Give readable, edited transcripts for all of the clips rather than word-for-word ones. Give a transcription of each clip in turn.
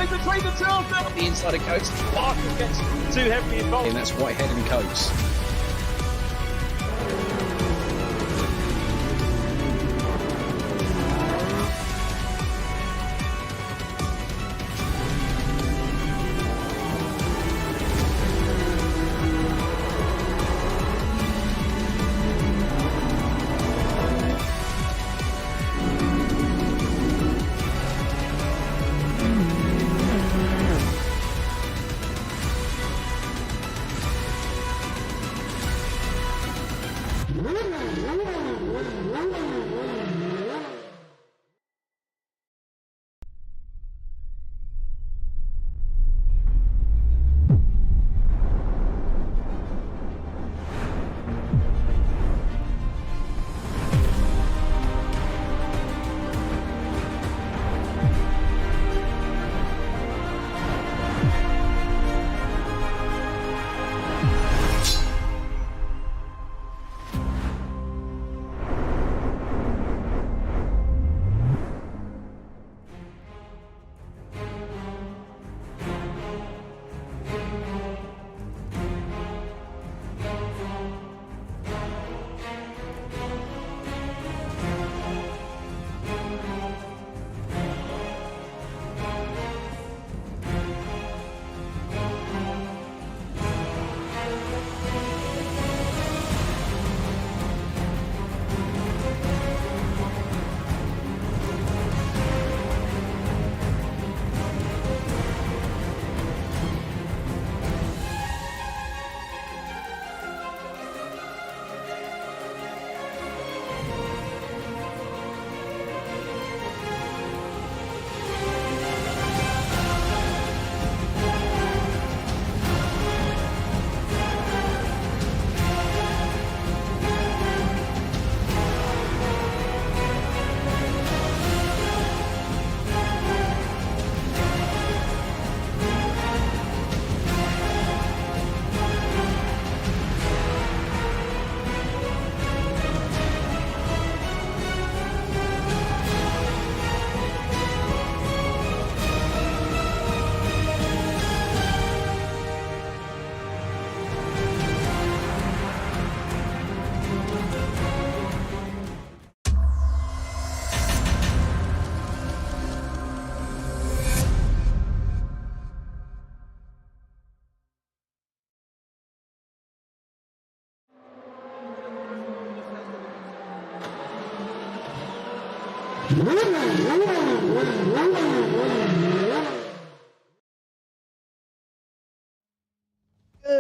Between the two of them. The inside of Coates. Barker gets too heavily involved. And that's Whitehead and Coates.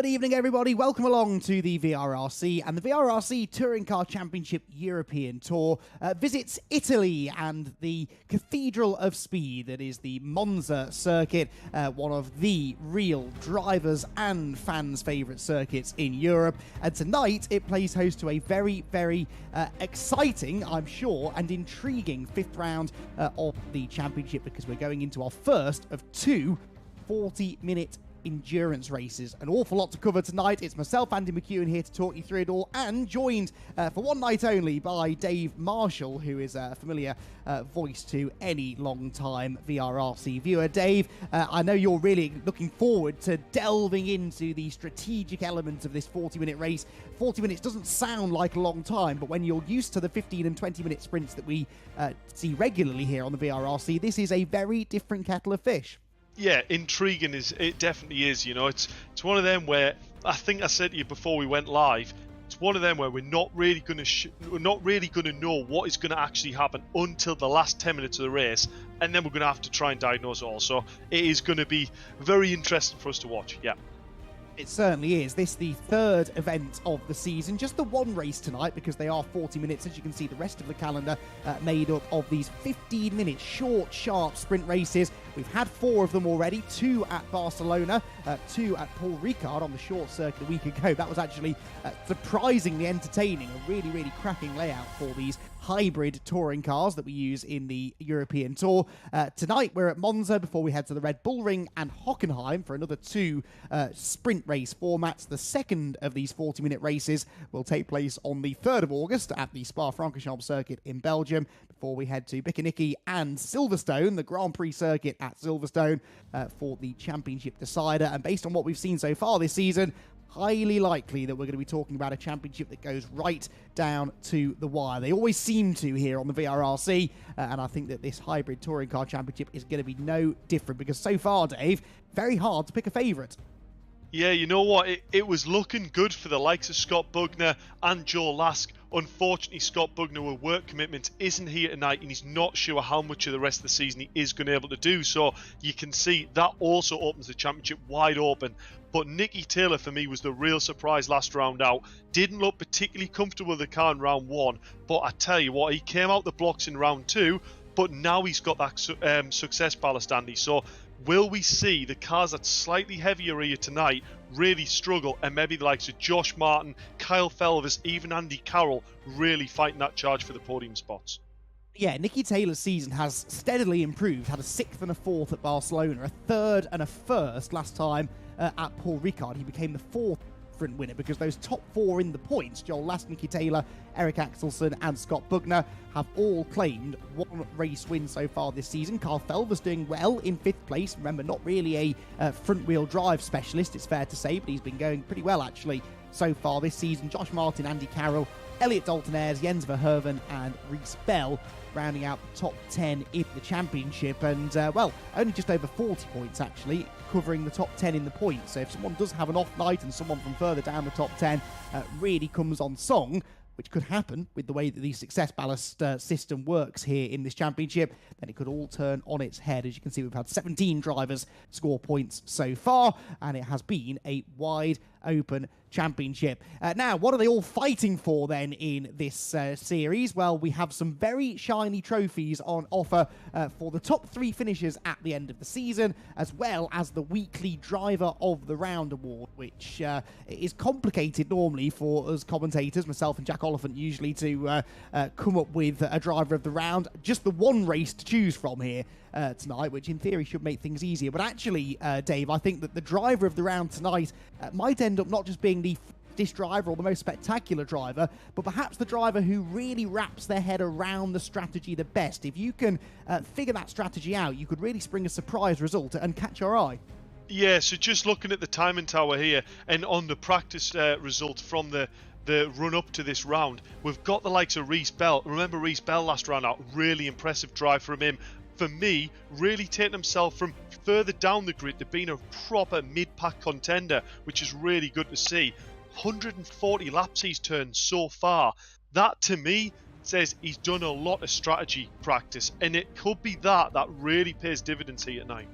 Good evening, everybody. Welcome along to the VRRC and the VRRC Touring Car Championship European Tour visits Italy and the Cathedral of Speed that is the Monza circuit, one of the real drivers' and fans' favourite circuits in Europe. And tonight it plays host to a very, very exciting, I'm sure, and intriguing fifth round of the championship, because we're going into our first of two 40-minute endurance races. An awful lot to cover tonight. It's myself, Andy McEwan, here to talk you through it all, and joined for one night only by Dave Marshall, who is a familiar voice to any long-time VRRC viewer. Dave, I know you're really looking forward to delving into the strategic element of this 40-minute race. 40 minutes doesn't sound like a long time, but when you're used to the 15 and 20-minute sprints that we see regularly here on the VRRC, this is a very different kettle of fish. Yeah, intriguing it definitely is. You know, it's one of them where I think I said to you before we went live. It's one of them where we're not really going to know what is going to actually happen until the last 10 minutes of the race, and then we're going to have to try and diagnose it all. So it is going to be very interesting for us to watch. Yeah. It certainly is. This is the third event of the season. Just the one race tonight, because they are 40 minutes. As you can see, the rest of the calendar made up of these 15-minute short, sharp sprint races. We've had 4 of them already, 2 at Barcelona, 2 at Paul Ricard on the short circuit a week ago. That was actually surprisingly entertaining, a really, really cracking layout for these hybrid touring cars that we use in the European Tour. Tonight we're at Monza before we head to the Red Bull Ring and Hockenheim for another 2 sprint sprint race formats. The second of these 40-minute races will take place on the 3rd of August at the Spa-Francorchamps circuit in Belgium, before we head to Bikaniki and Silverstone, the Grand Prix circuit at Silverstone, for the championship decider. And based on what we've seen so far this season, highly likely that we're going to be talking about a championship that goes right down to the wire. They always seem to here on the VRRC, and I think that this hybrid touring car championship is going to be no different, because so far, Dave, very hard to pick a favourite. Yeah, you know what? It was looking good for the likes of Scott Bugner and Joe Lask. Unfortunately, Scott Bugner with work commitments isn't here tonight, and he's not sure how much of the rest of the season he is going to be able to do. So you can see that also opens the championship wide open. But Nicky Taylor, for me, was the real surprise last round out. Didn't look particularly comfortable with the car in round 1. But I tell you what, he came out the blocks in round 2. But now he's got that success ballast, Andy. So will we see the cars that's slightly heavier here tonight really struggle, and maybe the likes of Josh Martin, Kyle Felvis, even Andy Carroll really fighting that charge for the podium spots? Yeah, Nicky Taylor's season has steadily improved. Had a 6th and a 4th at Barcelona, a 3rd and a 1st last time at Paul Ricard. He became the 4th sprint winner, because those top 4 in the points, Joel Last, Nicky Taylor, Eric Axelson and Scott Bugner, have all claimed 1 race win so far this season. Carl Felvis doing well in 5th place. Remember, not really a front-wheel drive specialist, it's fair to say, but he's been going pretty well actually so far this season. Josh Martin, Andy Carroll, Elliot Dalton-Ayres, Jens Verhoeven and Reece Bell rounding out the top 10 in the championship, and well, only just over 40 points actually, covering the top 10 in the points. So if someone does have an off night and someone from further down the top 10 really comes on song, which could happen with the way that the Success Ballast system works here in this championship, then it could all turn on its head. As you can see, we've had 17 drivers score points so far, and it has been a wide open championship. Now, what are they all fighting for then in this series? Well, we have some very shiny trophies on offer for the top 3 finishers at the end of the season, as well as the weekly Driver of the Round award, which is complicated normally for us commentators, myself and Jack Oliphant usually, to come up with a Driver of the Round. Just the one race to choose from here tonight, which in theory should make things easier. But actually, Dave, I think that the Driver of the Round tonight might end up not just being the fastest driver or the most spectacular driver, but perhaps the driver who really wraps their head around the strategy the best. If you can figure that strategy out, you could really spring a surprise result and catch our eye. Yeah, so just looking at the timing tower here, and on the practice result from the run up to this round, we've got the likes of Reece Bell. Remember Reece Bell last round out, really impressive drive from him. For me, really taking himself from further down the grid to being a proper mid-pack contender, which is really good to see. 140 laps he's turned so far. That, to me, says he's done a lot of strategy practice, and it could be that really pays dividends here tonight.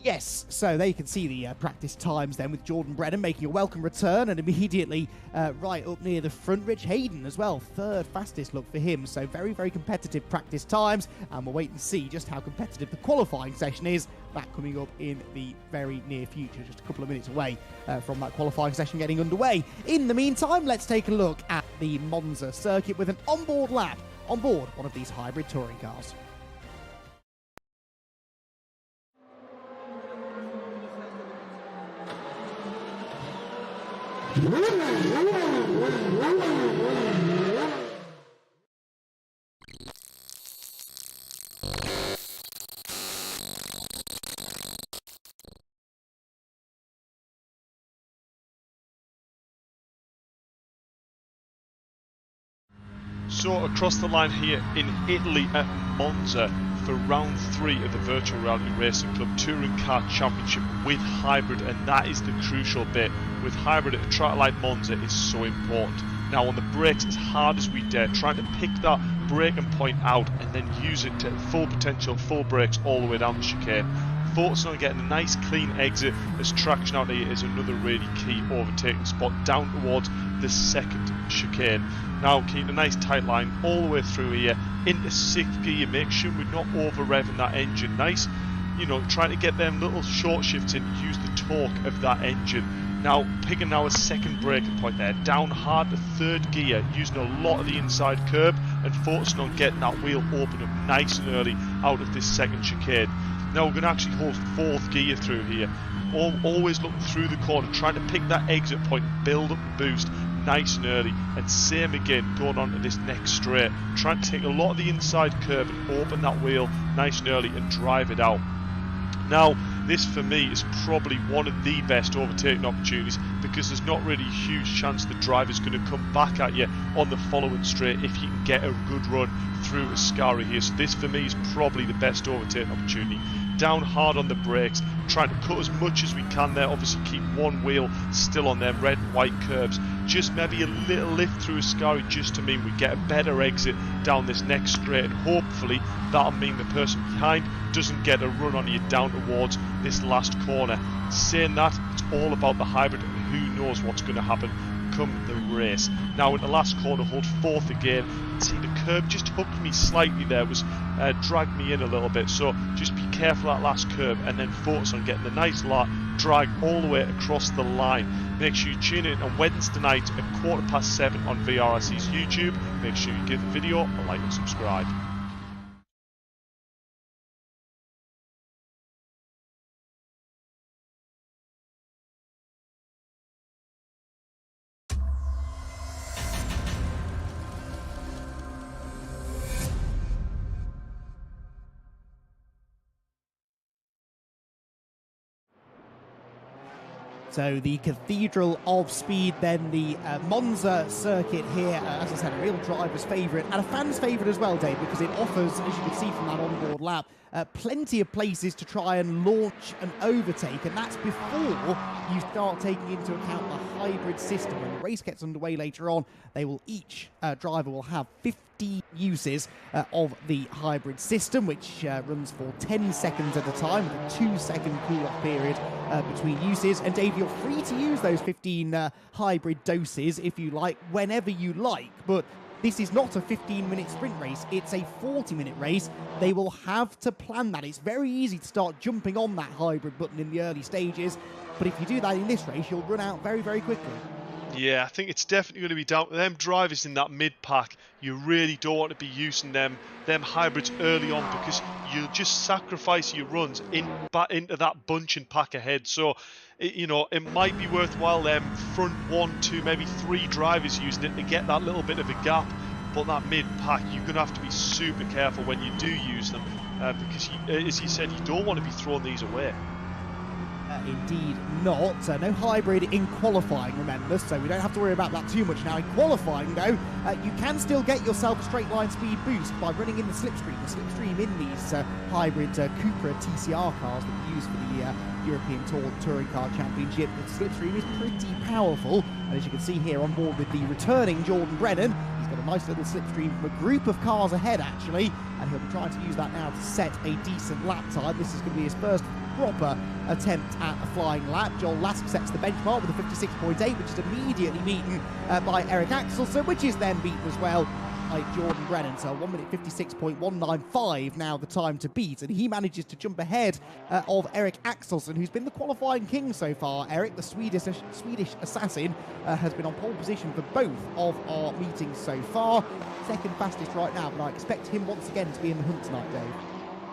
Yes, so there you can see the practice times then, with Jordan Brennan making a welcome return and immediately right up near the front. Rich Hayden as well, 3rd fastest look for him. So very, very competitive practice times, and we'll wait and see just how competitive the qualifying session is. That coming up in the very near future, just a couple of minutes away from that qualifying session getting underway. In the meantime, let's take a look at the Monza circuit with an onboard lap on board one of these hybrid touring cars. So across the line here in Italy at Monza for round 3 of the Virtual Reality Racing Club Touring Car Championship with hybrid, and that is the crucial bit. With hybrid at a track like Monza is so important. Now on the brakes as hard as we dare, trying to pick that braking point out and then use it to full potential, full brakes all the way down the chicane. Focus on getting a nice clean exit, as traction out here is another really key overtaking spot down towards the 2nd chicane. Now keep a nice tight line all the way through here into 6th gear. Make sure we're not over revving that engine. Nice, you know, trying to get them little short shifts in, use the torque of that engine. Now picking now a 2nd braking point there, down hard to 3rd gear, using a lot of the inside curb, and focusing on getting that wheel open up nice and early out of this second chicane. Now we're going to actually hold 4th gear through here. Always looking through the corner, trying to pick that exit point, build up the boost nice and early, and same again going on to this next straight, trying to take a lot of the inside curve and open that wheel nice and early and drive it out. Now this for me is probably one of the best overtaking opportunities, because there's not really a huge chance the driver's going to come back at you on the following straight if you can get a good run through Ascari here. So this for me is probably the best overtaking opportunity. Down hard on the brakes, trying to cut as much as we can there, obviously keep one wheel still on them red and white curbs, just maybe a little lift through Ascari just to mean we get a better exit down this next straight, and hopefully that'll mean the person behind doesn't get a run on you down towards this last corner. Saying that, it's all about the hybrid, and who knows what's going to happen come the race. Now in the last corner, hold 4th again. See, the curb just hooked me slightly there, was dragged me in a little bit, so just be careful that last curb and then focus on getting the nice drag all the way across the line. Make sure you tune in on Wednesday night at 7:15 on VRRC's YouTube. Make sure you give the video a like and subscribe. So the Cathedral of Speed, then the Monza circuit here, as I said, a real driver's favourite and a fan's favourite as well, Dave, because it offers, as you can see from that onboard lap, plenty of places to try and launch an overtake, and that's before you start taking into account the hybrid system. When the race gets underway later on, they will each driver will have 50 uses of the hybrid system, which runs for 10 seconds at a time with a 2-second cool-off period between uses. And Dave, you're free to use those 15 hybrid doses if you like, whenever you like, but this is not a 15-minute sprint race, it's a 40-minute race. They will have to plan that. It's very easy to start jumping on that hybrid button in the early stages, but if you do that in this race, you'll run out very, very quickly. Yeah, I think it's definitely going to be down to them drivers in that mid-pack. You really don't want to be using them hybrids early on, because you'll just sacrifice your runs into that bunch and pack ahead. So, it might be worthwhile them front 1, 2, maybe 3 drivers using it to get that little bit of a gap. But that mid-pack, you're going to have to be super careful when you do use them, because, as you said, you don't want to be throwing these away. Indeed not. No hybrid in qualifying, remember, so we don't have to worry about that too much now. In qualifying, though, you can still get yourself a straight line speed boost by running in the slipstream. The slipstream in these hybrid Cupra TCR cars that we use for the European Touring Car Championship. The slipstream is pretty powerful, and as you can see here on board with the returning Jordan Brennan, he's got a nice little slipstream from a group of cars ahead, actually, and he'll be trying to use that now to set a decent lap time. This is going to be his first proper attempt at a flying lap. Joel Lask sets the benchmark with a 56.8, which is immediately beaten by Eric Axelsen, which is then beaten as well by Jordan Brennan. So 1 minute 56.195 now the time to beat, and he manages to jump ahead of Eric Axelsen, who's been the qualifying king so far. Eric, the Swedish assassin, has been on pole position for both of our meetings so far. Second fastest right now, but I expect him once again to be in the hunt tonight, Dave.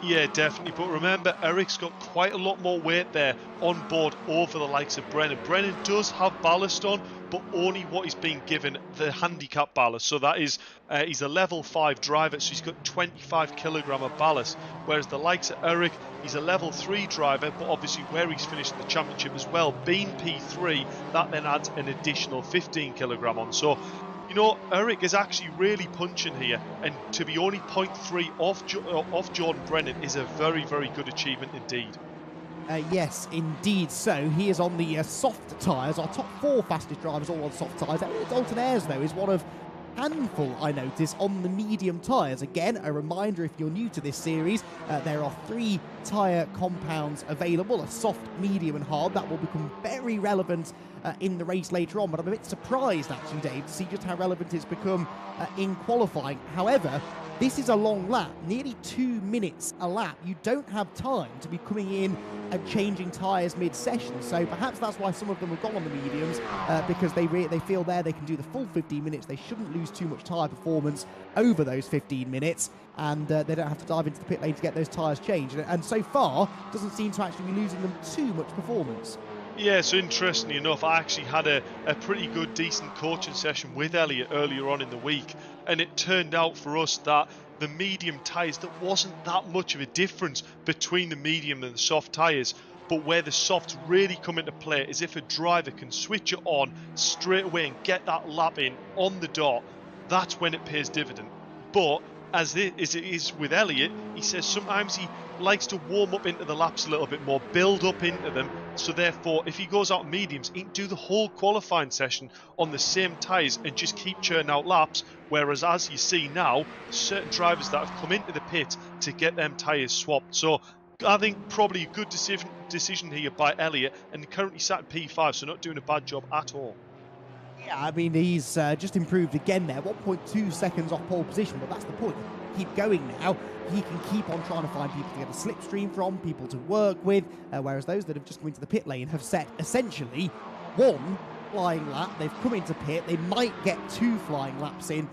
Yeah, definitely. But remember, Eric's got quite a lot more weight there on board over the likes of Brennan. Brennan does have ballast on, but only what he's been given, the handicap ballast. So that is, he's a level 5 driver, so he's got 25 kilogram of ballast. Whereas the likes of Eric, he's a level 3 driver, but obviously where he's finished in the championship as well, being P3, that then adds an additional 15 kilogram on. So, Eric is actually really punching here, and to be only 0.3 off Jordan Brennan is a very, very good achievement indeed. Yes, indeed. So he is on the soft tyres. Our top 4 fastest drivers all on soft tyres. Dalton Ayres, though, is one of handful, I notice, on the medium tyres. Again, a reminder, if you're new to this series, there are 3 tyre compounds available, a soft, medium and hard. That will become very relevant in the race later on, but I'm a bit surprised actually, Dave, to see just how relevant it's become in qualifying. However, this is a long lap, nearly 2 minutes a lap. You don't have time to be coming in and changing tyres mid-session, so perhaps that's why some of them have gone on the mediums, because they feel there they can do the full 15 minutes. They shouldn't lose too much tyre performance over those 15 minutes, and they don't have to dive into the pit lane to get those tyres changed. And so far, doesn't seem to actually be losing them too much performance. Yeah, so interestingly enough, I actually had a pretty good, decent coaching session with Elliot earlier on in the week, and it turned out for us that the medium tyres, there wasn't that much of a difference between the medium and the soft tyres, but where the softs really come into play is if a driver can switch it on straight away and get that lap in on the dot, that's when it pays dividend. But as it is with Elliot, he says sometimes he likes to warm up into the laps a little bit more, build up into them, so therefore if he goes out mediums, he can do the whole qualifying session on the same tyres and just keep churning out laps, whereas as you see now, certain drivers that have come into the pit to get them tyres swapped. So I think probably a good decision here by Elliot, and currently sat at P5, so not doing a bad job at all. Yeah, I mean, he's just improved again there, 1.2 seconds off pole position, but that's the point. Keep going now. He can keep on trying to find people to get a slipstream from, people to work with, whereas those that have just come into the pit lane have set essentially one flying lap. They've come into pit. They might get 2 flying laps in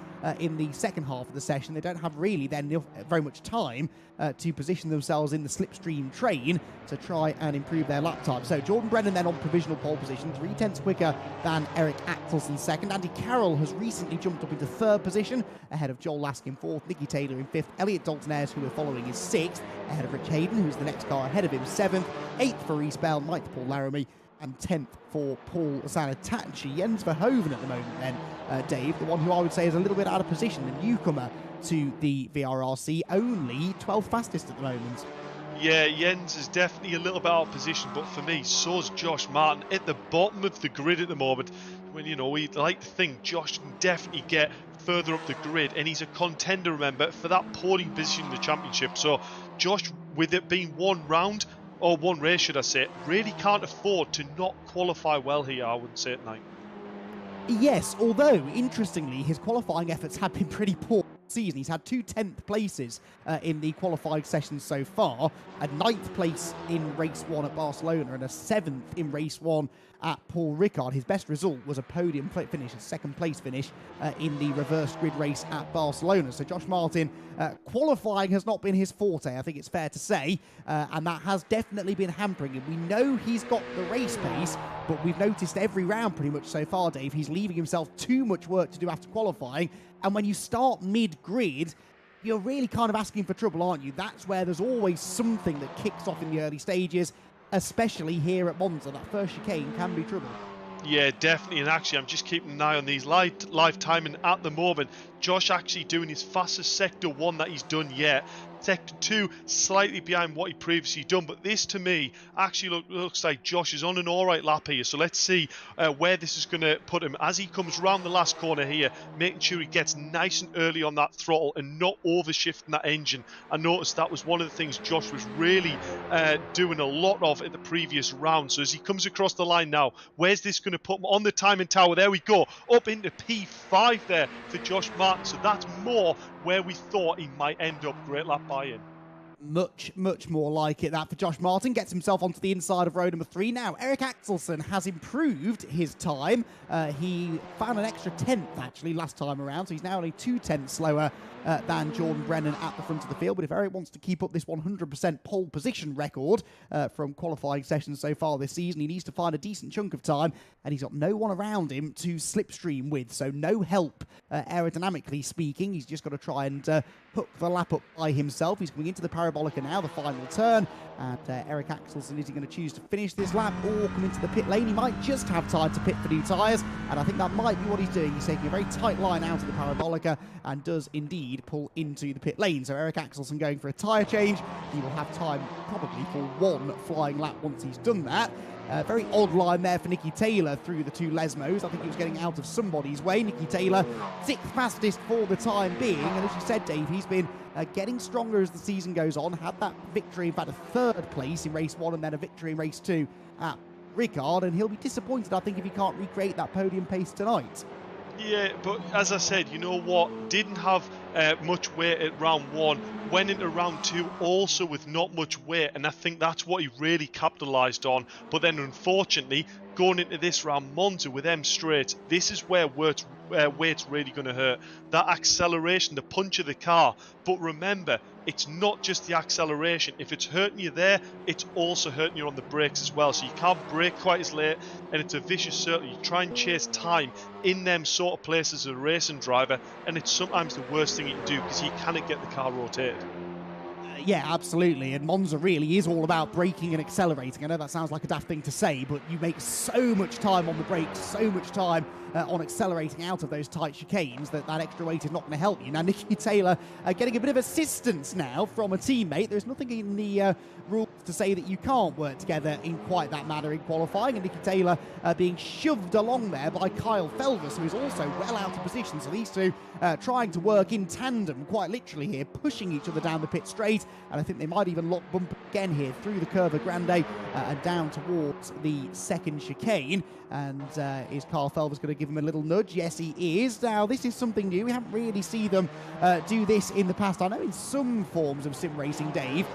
the second half of the session. They don't have really then very much time to position themselves in the slipstream train to try and improve their lap time. So Jordan Brennan then on provisional pole position, 3/10 quicker than Eric Axelsen second. Andy Carroll has recently jumped up into 3rd position ahead of Joel Laskin 4th, Nicky Taylor in 5th, Elliot Dalton-Ayres, who we're following, is 6th ahead of Rich Hayden, who's the next car ahead of him, 7th, 8th for Reece Bell, 9th Paul Laramie, and 10th for Paul Zanetacci. Jens Verhoeven at the moment then, Dave, the one who I would say is a little bit out of position, the newcomer to the VRRC, only 12th fastest at the moment. Yeah, Jens is definitely a little bit out of position, but for me, so's Josh Martin at the bottom of the grid at the moment. When, you know, we'd like to think Josh can definitely get further up the grid, and he's a contender, remember, for that podium position in the championship. So Josh, with it being one round, or one race should I say, really can't afford to not qualify well here, I wouldn't say tonight. Yes, although, interestingly, his qualifying efforts have been pretty poor this season. He's had 2 10th places in the qualifying sessions so far, a 9th place in race 1 at Barcelona and a 7th in race 1 at Paul Ricard. His best result was a podium finish, a 2nd place finish in the reverse grid race at Barcelona. So Josh Martin, qualifying has not been his forte, I think it's fair to say, and that has definitely been hampering him. We know he's got the race pace, but we've noticed every round pretty much so far, Dave, he's leaving himself too much work to do after qualifying, and when you start mid-grid, you're really kind of asking for trouble, aren't you? That's where there's always something that kicks off in the early stages, especially here at Monza. That first chicane can be trouble. Yeah, definitely, and actually I'm just keeping an eye on these live timing at the moment. Josh actually doing his fastest Sector 1 that he's done yet. Sector 2 slightly behind what he previously done, but this to me actually looks like Josh is on an alright lap here, so let's see where this is going to put him as he comes round the last corner here, making sure he gets nice and early on that throttle and not overshifting that engine. I noticed that was one of the things Josh was really doing a lot of in the previous round. So as he comes across the line now, where's this going to put him on the timing tower? There we go, up into P5 there for Josh Martin, so that's more where we thought he might end up. Great lap by him. Much more like it. That for Josh Martin, gets himself onto the inside of row number 3. Now, Eric Axelsen has improved his time. He found an extra 10th, actually, last time around, so he's now only 2 tenths slower than Jordan Brennan at the front of the field. But if Eric wants to keep up this 100% pole position record from qualifying sessions so far this season, he needs to find a decent chunk of time, and he's got no one around him to slipstream with, so no help aerodynamically speaking. He's just got to try and hook the lap up by himself. He's coming into the Parabolica now, the final turn, and Eric Axelsen, is he going to choose to finish this lap or come into the pit lane? He might just have time to pit for new tyres, and I think that might be what he's doing. He's taking a very tight line out of the Parabolica and does indeed pull into the pit lane. So Eric Axelsen going for a tyre change. He will have time probably for 1 flying lap once he's done that. Very odd line there for Nicky Taylor through the two Lesmos. I think he was getting out of somebody's way. Nicky Taylor, 6th fastest for the time being. And as you said, Dave, he's been getting stronger as the season goes on. Had that victory, in fact, a 3rd place in race 1 and then a victory in race 2 at Ricard. And he'll be disappointed, I think, if he can't recreate that podium pace tonight. Yeah, but as I said, you know what? Didn't have much weight at round 1. Went into round 2 also with not much weight, and I think that's what he really capitalised on. But then, unfortunately, going into this round, Monza with them straights, this is where weight's really going to hurt. That acceleration, the punch of the car. But remember, it's not just the acceleration. If it's hurting you there, it's also hurting you on the brakes as well. So you can't brake quite as late, and it's a vicious circle. You try and chase time in them sort of places as a racing driver, and it's sometimes the worst thing you can do because you cannot get the car rotated. Yeah, absolutely. And Monza really is all about braking and accelerating. I know that sounds like a daft thing to say, but you make so much time on the brakes, so much time on accelerating out of those tight chicanes that extra weight is not going to help you. Now, Nicky Taylor getting a bit of assistance now from a teammate. There's nothing in the rules to say that you can't work together in quite that manner in qualifying. And Nicky Taylor being shoved along there by Kyle Felvis, who is also well out of position. So these two trying to work in tandem, quite literally here, pushing each other down the pit straight. And I think they might even lock bump again here through the Curva Grande and down towards the 2nd chicane. And is Kyle Felvis going to give him a little nudge? Yes, he is. Now, this is something new. We haven't really seen them do this in the past. I know in some forms of sim racing, Dave,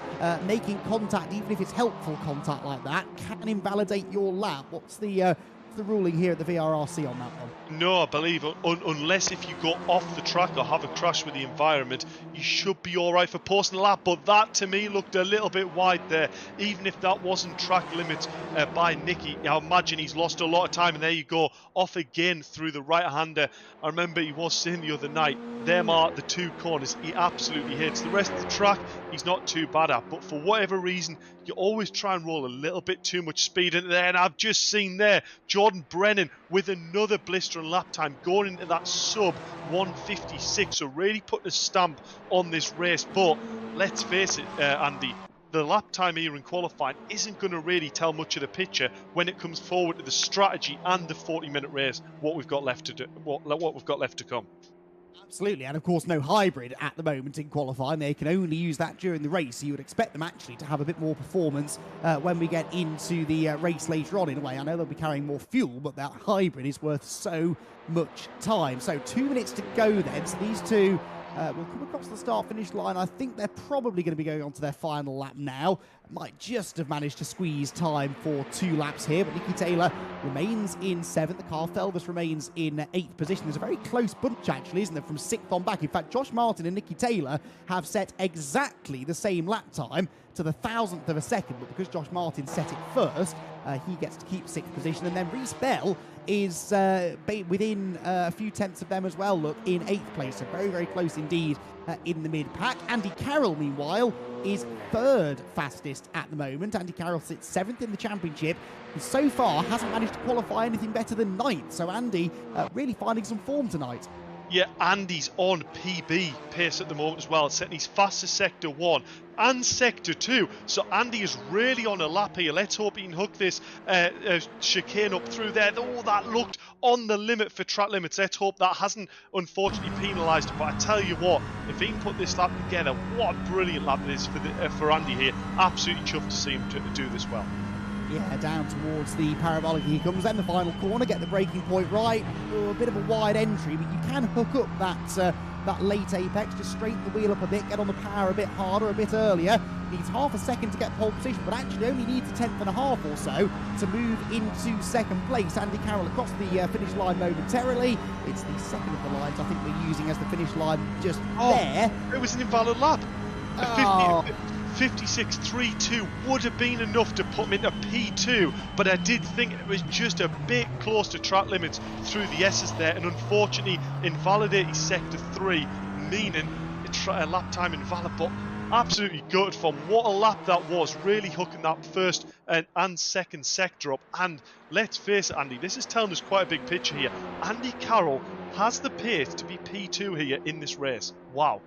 making contact, even if it's helpful contact like that, can invalidate your lap. What's the ruling here at the VRRC on that one? No, I believe unless if you go off the track or have a crash with the environment, you should be all right for posting a lap. But that to me looked a little bit wide there. Even if that wasn't track limit by Nicky, I imagine he's lost a lot of time. And there you go, off again through the right-hander. I remember he was saying the other night, them are the 2 corners he absolutely hates. The rest of the track, he's not too bad at. But for whatever reason, you always try and roll a little bit too much speed into there. And I've just seen there, Jordan Brennan with another blistering lap time going into that sub 156. So really putting a stamp on this race. But let's face it, Andy, the lap time here in qualifying isn't going to really tell much of the picture when it comes forward to the strategy and the 40-minute race, what we've got left to do, what we've got left to come. Absolutely, and of course no hybrid at the moment in qualifying. They can only use that during the race, so you would expect them actually to have a bit more performance when we get into the race later on in a way. I know they'll be carrying more fuel, but that hybrid is worth so much time. So 2 minutes to go then, so these two will come across the start-finish line. I think they're probably going to be going on to their final lap now. Might just have managed to squeeze time for 2 laps here, but Nicky Taylor remains in 7th. Carl Felvis remains in 8th position. There's a very close bunch, actually, isn't there, from 6th on back. In fact, Josh Martin and Nicky Taylor have set exactly the same lap time to the 1,000th of a second, but because Josh Martin set it first, he gets to keep 6th position. And then Reece Bell is within a few tenths of them as well, look, in 8th place. So very, very close indeed in the mid-pack. Andy Carroll, meanwhile, is 3rd fastest at the moment. Andy Carroll sits 7th in the championship, and so far hasn't managed to qualify anything better than 9th. So Andy really finding some form tonight. Yeah, Andy's on PB pace at the moment as well, setting his fastest Sector 1 and Sector 2. So Andy is really on a lap here. Let's hope he can hook this chicane up through there. Oh, that looked on the limit for track limits. Let's hope that hasn't unfortunately penalised him. But I tell you what, if he can put this lap together, what a brilliant lap it is for Andy here. Absolutely chuffed to see him do this well. Yeah, down towards the parabolic he comes, then the final corner, get the braking point right. A bit of a wide entry, but you can hook up that late apex, just straighten the wheel up a bit, get on the power a bit harder, a bit earlier. Needs half a second to get pole position, but actually only needs a 10th and a half or so to move into 2nd place. Andy Carroll across the finish line momentarily. It's the 2nd of the lines I think we're using as the finish line just there. It was an invalid lap. Oh. 56.32 would have been enough to put him into P2, but I did think it was just a bit close to track limits through the S's there, and unfortunately invalidated Sector 3, meaning a lap time invalid. But absolutely gutted from what a lap that was, really hooking that 1st and 2nd sector up. And let's face it, Andy, this is telling us quite a big picture here. Andy Carroll has the pace to be P2 here in this race. Wow.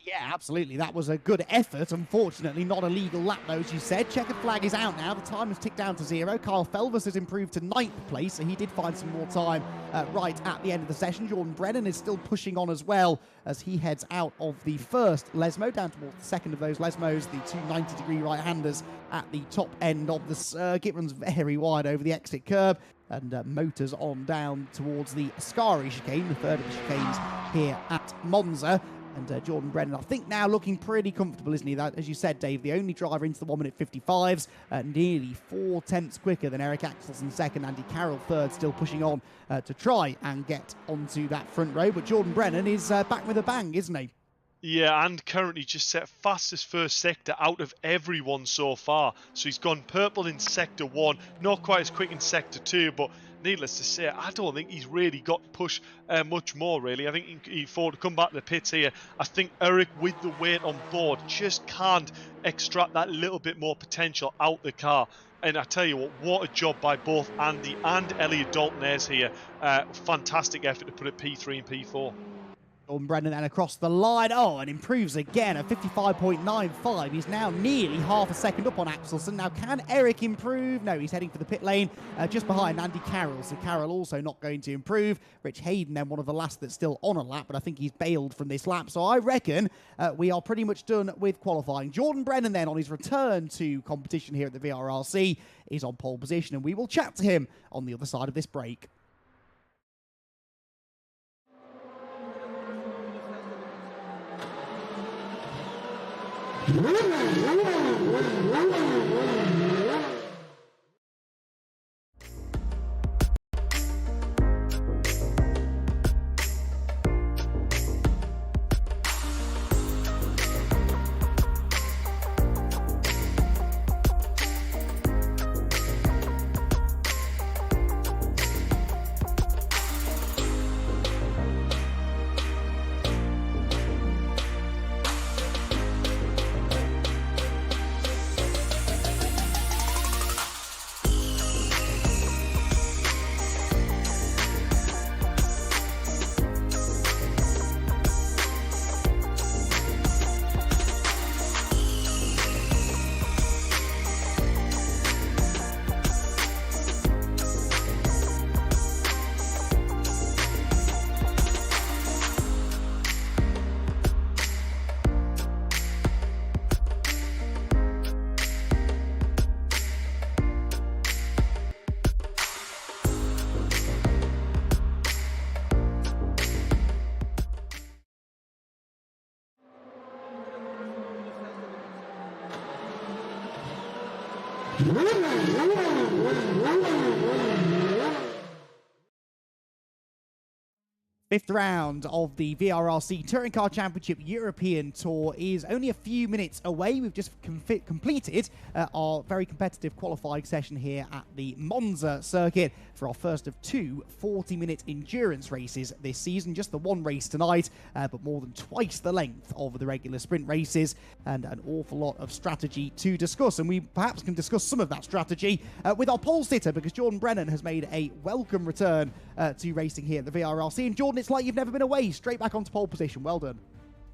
Yeah, absolutely. That was a good effort. Unfortunately, not a legal lap, though, as you said. Checkered flag is out now. The time has ticked down to 0. Kyle Felvers has improved to 9th place, so he did find some more time right at the end of the session. Jordan Brennan is still pushing on as well as he heads out of the first Lesmo, down towards the second of those Lesmos, the two 90-degree right-handers at the top end of the circuit. Runs very wide over the exit curb, and motors on down towards the Ascari chicane, the third of the chicanes here at Monza. And Jordan Brennan, I think now looking pretty comfortable, isn't he? That, as you said, Dave, the only driver into the 1 minute 55s, nearly 4 tenths quicker than Eric Axelsen second, Andy Carroll third, still pushing on to try and get onto that front row. But Jordan Brennan is back with a bang, isn't he? Yeah, and currently just set fastest first sector out of everyone so far. So he's gone purple in sector 1, not quite as quick in sector 2, but needless to say, I don't think he's really got push much more, really. I think he thought to come back to the pits here. I think Eric, with the weight on board, just can't extract that little bit more potential out the car. And I tell you what a job by both Andy and Elliot Dalton-Ayres here. Fantastic effort to put it P3 and P4. Jordan Brennan then across the line. Oh, and improves again at 55.95. He's now nearly half a second up on Axelsen. Now, can Eric improve? No, he's heading for the pit lane just behind Andy Carroll. So Carroll also not going to improve. Rich Hayden then one of the last that's still on a lap, but I think he's bailed from this lap. So I reckon we are pretty much done with qualifying. Jordan Brennan then on his return to competition here at the VRRC is on pole position, and we will chat to him on the other side of this break. Fifth round of the VRRC Touring Car Championship European Tour is only a few minutes away. We've just completed our very competitive qualifying session here at the Monza circuit for our first of two 40-minute endurance races this season. Just the one race tonight, but more than twice the length of the regular sprint races, and an awful lot of strategy to discuss. And we perhaps can discuss some of that strategy with our pole sitter, because Jordan Brennan has made a welcome return to racing here at the VRRC. And Jordan, it's like you've never been away, straight back onto pole position. Well done.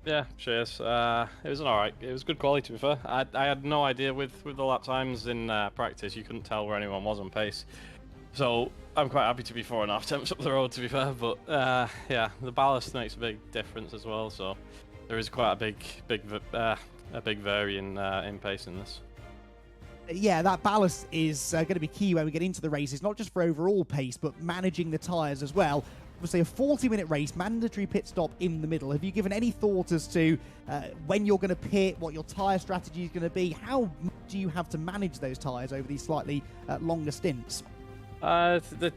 Yeah, cheers. It was alright. It was good quality, to be fair. I had no idea with the lap times in practice. You couldn't tell where anyone was on pace. So I'm quite happy to be 4.5 temps up the road, to be fair. But yeah, the ballast makes a big difference as well. So there is quite a big vary in pace in this. Yeah, that ballast is going to be key when we get into the races, not just for overall pace, but managing the tyres as well. Obviously, a 40-minute race, mandatory pit stop in the middle. Have you given any thought as to when you're going to pit, what your tyre strategy is going to be? How do you have to manage those tyres over these slightly longer stints? The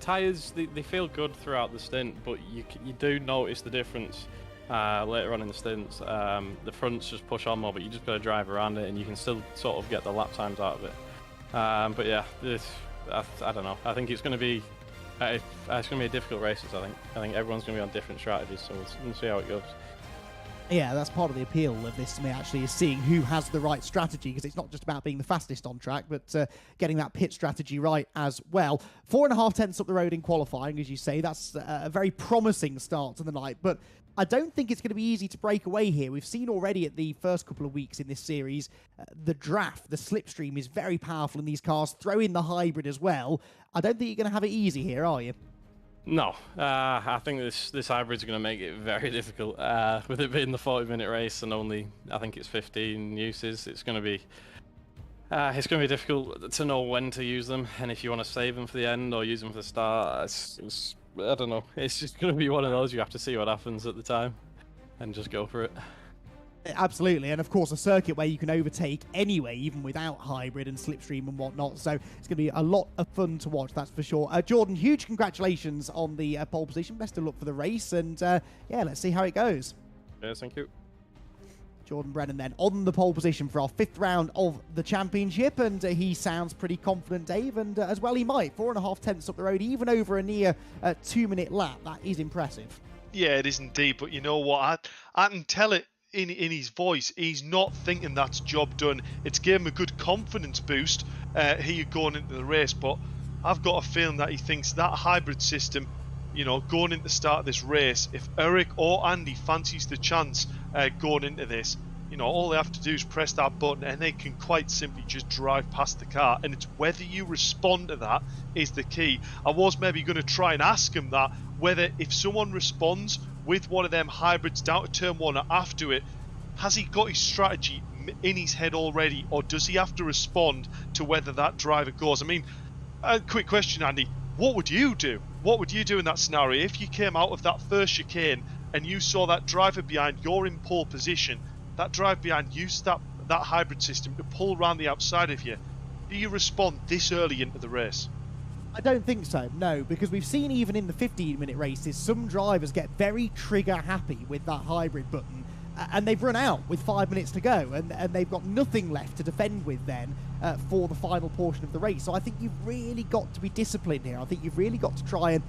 tyres, they feel good throughout the stint, but you do notice the difference later on in the stints. The fronts just push on more, but you just got to drive around it, and you can still sort of get the lap times out of it. But yeah, I don't know. I think it's going to be a difficult race. I think everyone's going to be on different strategies, so we'll see how it goes. Yeah, that's part of the appeal of this to me, actually, is seeing who has the right strategy, because it's not just about being the fastest on track, but getting that pit strategy right as well. 4.5 tenths up the road in qualifying, as you say. That's a very promising start to the night, but I don't think it's going to be easy to break away here. We've seen already at the first couple of weeks in this series, the draft, the slipstream is very powerful in these cars. Throw in the hybrid as well. I don't think you're going to have it easy here, are you? No, I think this hybrid's going to make it very difficult. With it being the 40-minute race and only, I think it's 15 uses, it's going to be difficult to know when to use them, and if you want to save them for the end or use them for the start. I don't know. It's just going to be one of those. You have to see what happens at the time and just go for it. Absolutely, and of course a circuit where you can overtake anyway, even without hybrid and slipstream and whatnot, so it's going to be a lot of fun to watch, that's for sure. Jordan, huge congratulations on the pole position, best of luck for the race, and yeah, let's see how it goes. Yes, thank you. Jordan Brennan then on the pole position for our 5th round of the championship, and he sounds pretty confident, Dave, and as well he might. 4.5 tenths up the road, even over a near 2-minute lap. That is impressive. Yeah, it is indeed, but you know what, I can tell it in his voice. He's not thinking that's job done. It's given him a good confidence boost here going into the race, but I've got a feeling that he thinks that hybrid system, you know, going into the start of this race, if Eric or Andy fancies the chance going into this, you know, all they have to do is press that button and they can quite simply just drive past the car, and it's whether you respond to that is the key. I was maybe going to try and ask him that, whether if someone responds with one of them hybrids down to turn 1 or after it, has he got his strategy in his head already, or does he have to respond to whether that driver goes? I mean, a quick question, Andy, what would you do? What would you do in that scenario if you came out of that first chicane and you saw that driver behind, you're in pole position, that driver behind used that hybrid system to pull around the outside of you? Do you respond this early into the race? I don't think so, no, because we've seen even in the 15-minute races, some drivers get very trigger happy with that hybrid button, and they've run out with 5 minutes to go, and they've got nothing left to defend with then for the final portion of the race. So I think you've really got to be disciplined here. I think you've really got to try and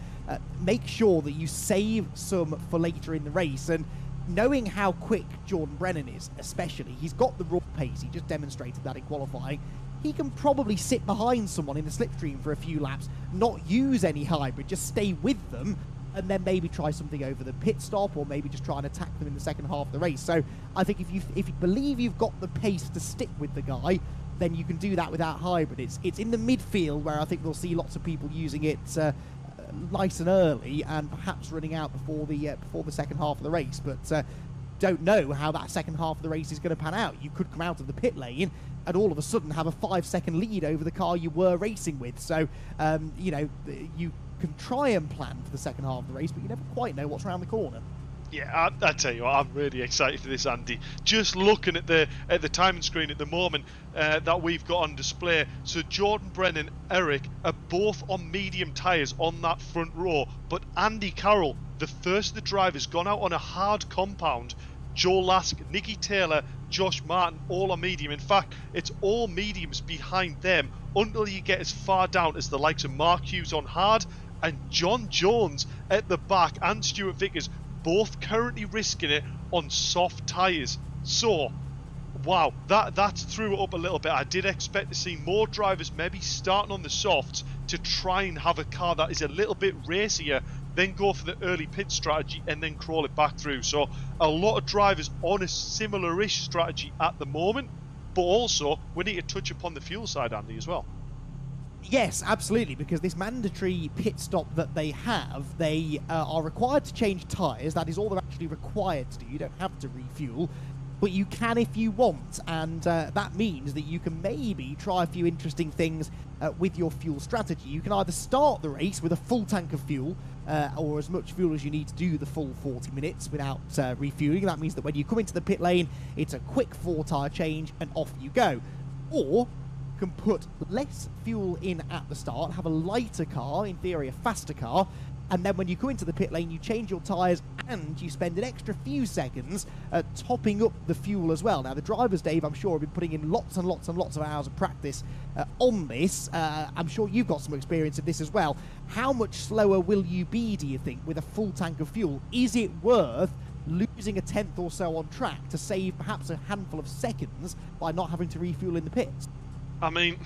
make sure that you save some for later in the race. And knowing how quick Jordan Brennan is, especially, he's got the raw pace, he just demonstrated that in qualifying. He can probably sit behind someone in the slipstream for a few laps, not use any hybrid, just stay with them, and then maybe try something over the pit stop, or maybe just try and attack them in the second half of the race. So I think if you believe you've got the pace to stick with the guy, then you can do that without hybrid. It's in the midfield where I think we'll see lots of people using it nice and early, and perhaps running out before the second half of the race. But don't know how that second half of the race is going to pan out. You could come out of the pit lane and all of a sudden have a 5-second lead over the car you were racing with. So, you know, you can try and plan for the second half of the race, but you never quite know what's around the corner. Yeah, I tell you what, I'm really excited for this, Andy. Just looking at the timing screen at the moment that we've got on display. So Jordan Brennan, Eric are both on medium tyres on that front row, but Andy Carroll, the first of the drivers, gone out on a hard compound. Joe Lask, Nicky Taylor, Josh Martin, all are medium. In fact, it's all mediums behind them until you get as far down as the likes of Mark Hughes on hard and John Jones at the back, and Stuart Vickers, both currently risking it on soft tyres. So, wow, that threw it up a little bit. I did expect to see more drivers maybe starting on the softs to try and have a car that is a little bit racier, then go for the early pit strategy and then crawl it back through. So a lot of drivers on a similar-ish strategy at the moment, but also we need to touch upon the fuel side, Andy, as well. Yes, absolutely, because this mandatory pit stop that they have, they are required to change tyres. That is all they're actually required to do. You don't have to refuel, but you can if you want, and that means that you can maybe try a few interesting things with your fuel strategy. You can either start the race with a full tank of fuel, or as much fuel as you need to do the full 40 minutes without refueling. That means that when you come into the pit lane, it's a quick 4-tyre change and off you go. Or can put less fuel in at the start, have a lighter car, in theory a faster car, and then when you come into the pit lane you change your tyres and you spend an extra few seconds topping up the fuel as well. Now the drivers, Dave, I'm sure have been putting in lots and lots and lots of hours of practice on this. I'm sure you've got some experience of this as well. How much slower will you be, do you think, with a full tank of fuel? Is it worth losing a tenth or so on track to save perhaps a handful of seconds by not having to refuel in the pits. I mean,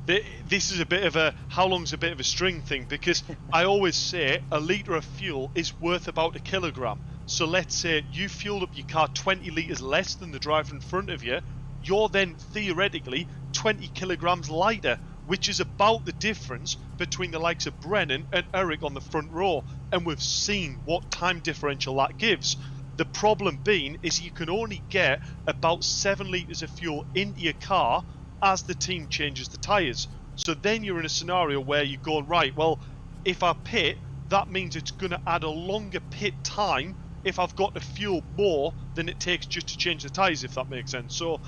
this is a bit of a how long's a bit of a string thing, because I always say a litre of fuel is worth about a kilogram. So let's say you fueled up your car 20 litres less than the driver in front of you, you're then theoretically 20 kilograms lighter, which is about the difference between the likes of Brennan and Eric on the front row, and we've seen what time differential that gives. The problem being is you can only get about 7 litres of fuel into your car as the team changes the tyres. So then you're in a scenario where you go, right, well, if I pit, that means it's going to add a longer pit time if I've got to fuel more than it takes just to change the tyres, if that makes sense. So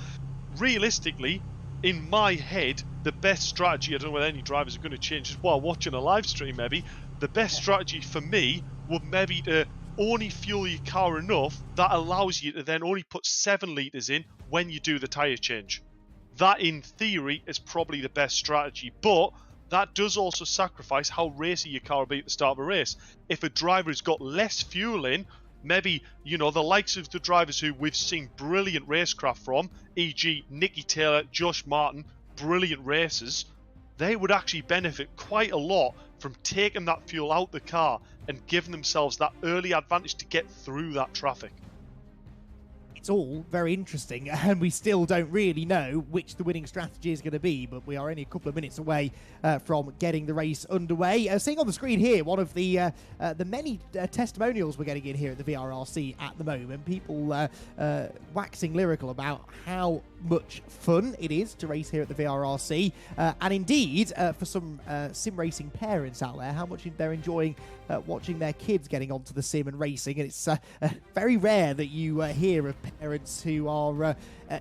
realistically, in my head, the best strategy, I don't know whether any drivers are going to change this while watching a live stream maybe, the best strategy for me would maybe to only fuel your car enough that allows you to then only put 7 litres in when you do the tyre change. That in theory is probably the best strategy, but that does also sacrifice how racy your car will be at the start of a race. If a driver has got less fuel in, maybe, you know, the likes of the drivers who we've seen brilliant racecraft from, e.g. Nicky Taylor, Josh Martin, brilliant racers, they would actually benefit quite a lot from taking that fuel out the car and giving themselves that early advantage to get through that traffic. It's all very interesting, and we still don't really know which the winning strategy is going to be, but we are only a couple of minutes away from getting the race underway. Seeing on the screen here, one of the many testimonials we're getting in here at the VRRC at the moment, people waxing lyrical about how much fun it is to race here at the VRRC, and indeed, for some sim racing parents out there, how much they're enjoying watching their kids getting onto the sim and racing. And it's very rare that you hear of parents who are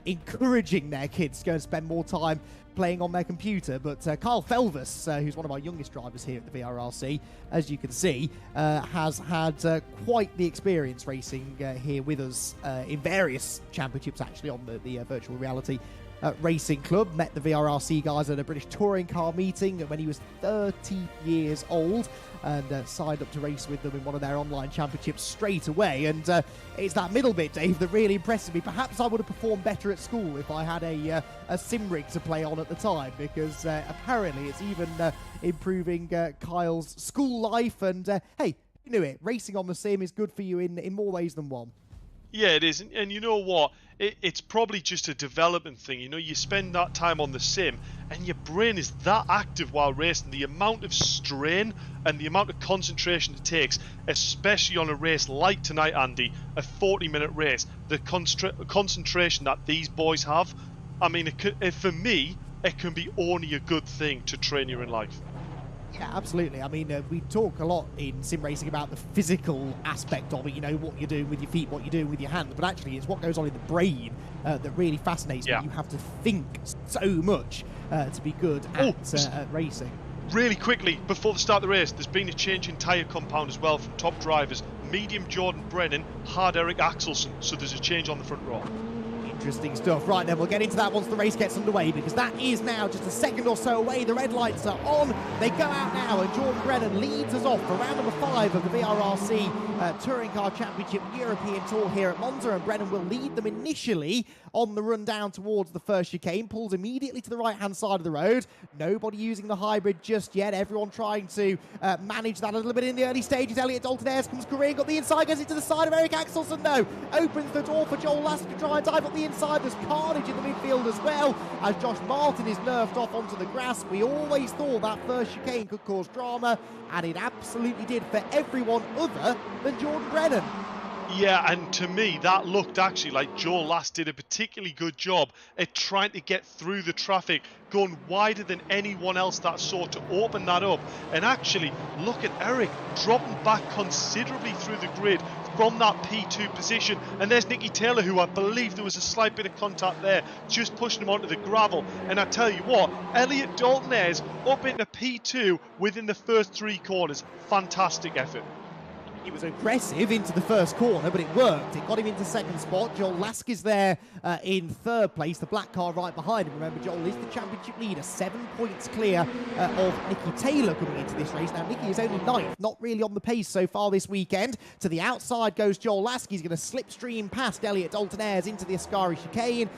encouraging their kids to go and spend more time playing on their computer. But Kyle Felvis, who's one of our youngest drivers here at the VRRC, as you can see, has had quite the experience racing here with us in various championships, actually, on the virtual reality racing club. Met the VRRC guys at a British touring car meeting when he was 30 years old, and signed up to race with them in one of their online championships straight away. And it's that middle bit, Dave, that really impresses me. Perhaps I would have performed better at school if I had a sim rig to play on at the time, because apparently it's even improving Kyle's school life. And hey, you knew it, racing on the sim is good for you in more ways than one. Yeah, it is. And you know what? It's probably just a development thing. You know, you spend that time on the sim and your brain is that active while racing. The amount of strain and the amount of concentration it takes, especially on a race like tonight, Andy, a 40-minute race, the concentration that these boys have, I mean, for me, it can be only a good thing to train you in life. Yeah, absolutely. I mean, we talk a lot in sim racing about the physical aspect of it, you know, what you're doing with your feet, what you're doing with your hands, but actually it's what goes on in the brain that really fascinates me. You have to think so much to be good at racing. Really quickly, before the start of the race, there's been a change in tyre compound as well from top drivers. Medium Jordan Brennan, hard Eric Axelson, so there's a change on the front row. Interesting stuff. Right then, we'll get into that once the race gets underway, because that is now just a second or so away. The red lights are on. They go out now, and Jordan Brennan leads us off for round number 5 of the VRRC Touring Car Championship European Tour here at Monza, and Brennan will lead them initially on the run down towards the first chicane, pulls immediately to the right-hand side of the road. Nobody using the hybrid just yet. Everyone trying to manage that a little bit in the early stages. Elliot Dalton-Ayres comes careering up the inside, goes into the side of Eric Axelson. No, opens the door for Joel Last to try and dive up the inside. There's carnage in the midfield as well, as Josh Martin is nerfed off onto the grass. We always thought that first chicane could cause drama, and it absolutely did for everyone other than Jordan Brennan. Yeah, and to me, that looked actually like Joel Last did a particularly good job at trying to get through the traffic, going wider than anyone else that saw to open that up. And actually, look at Eric dropping back considerably through the grid from that P2 position. And there's Nicky Taylor, who I believe there was a slight bit of contact there, just pushing him onto the gravel. And I tell you what, Elliot Dalton-Ayres up into P2 within the first 3 corners. Fantastic effort. He was aggressive into the first corner, but it worked. It got him into second spot. Joel Lask is there in third place. The black car right behind him. Remember, Joel is the championship leader, 7 points clear of Nicky Taylor coming into this race. Now, Nicky is only 9th, not really on the pace so far this weekend. To the outside goes Joel Lask. He's going to slipstream past Elliot Dalton-Ayres into the Ascari chicane.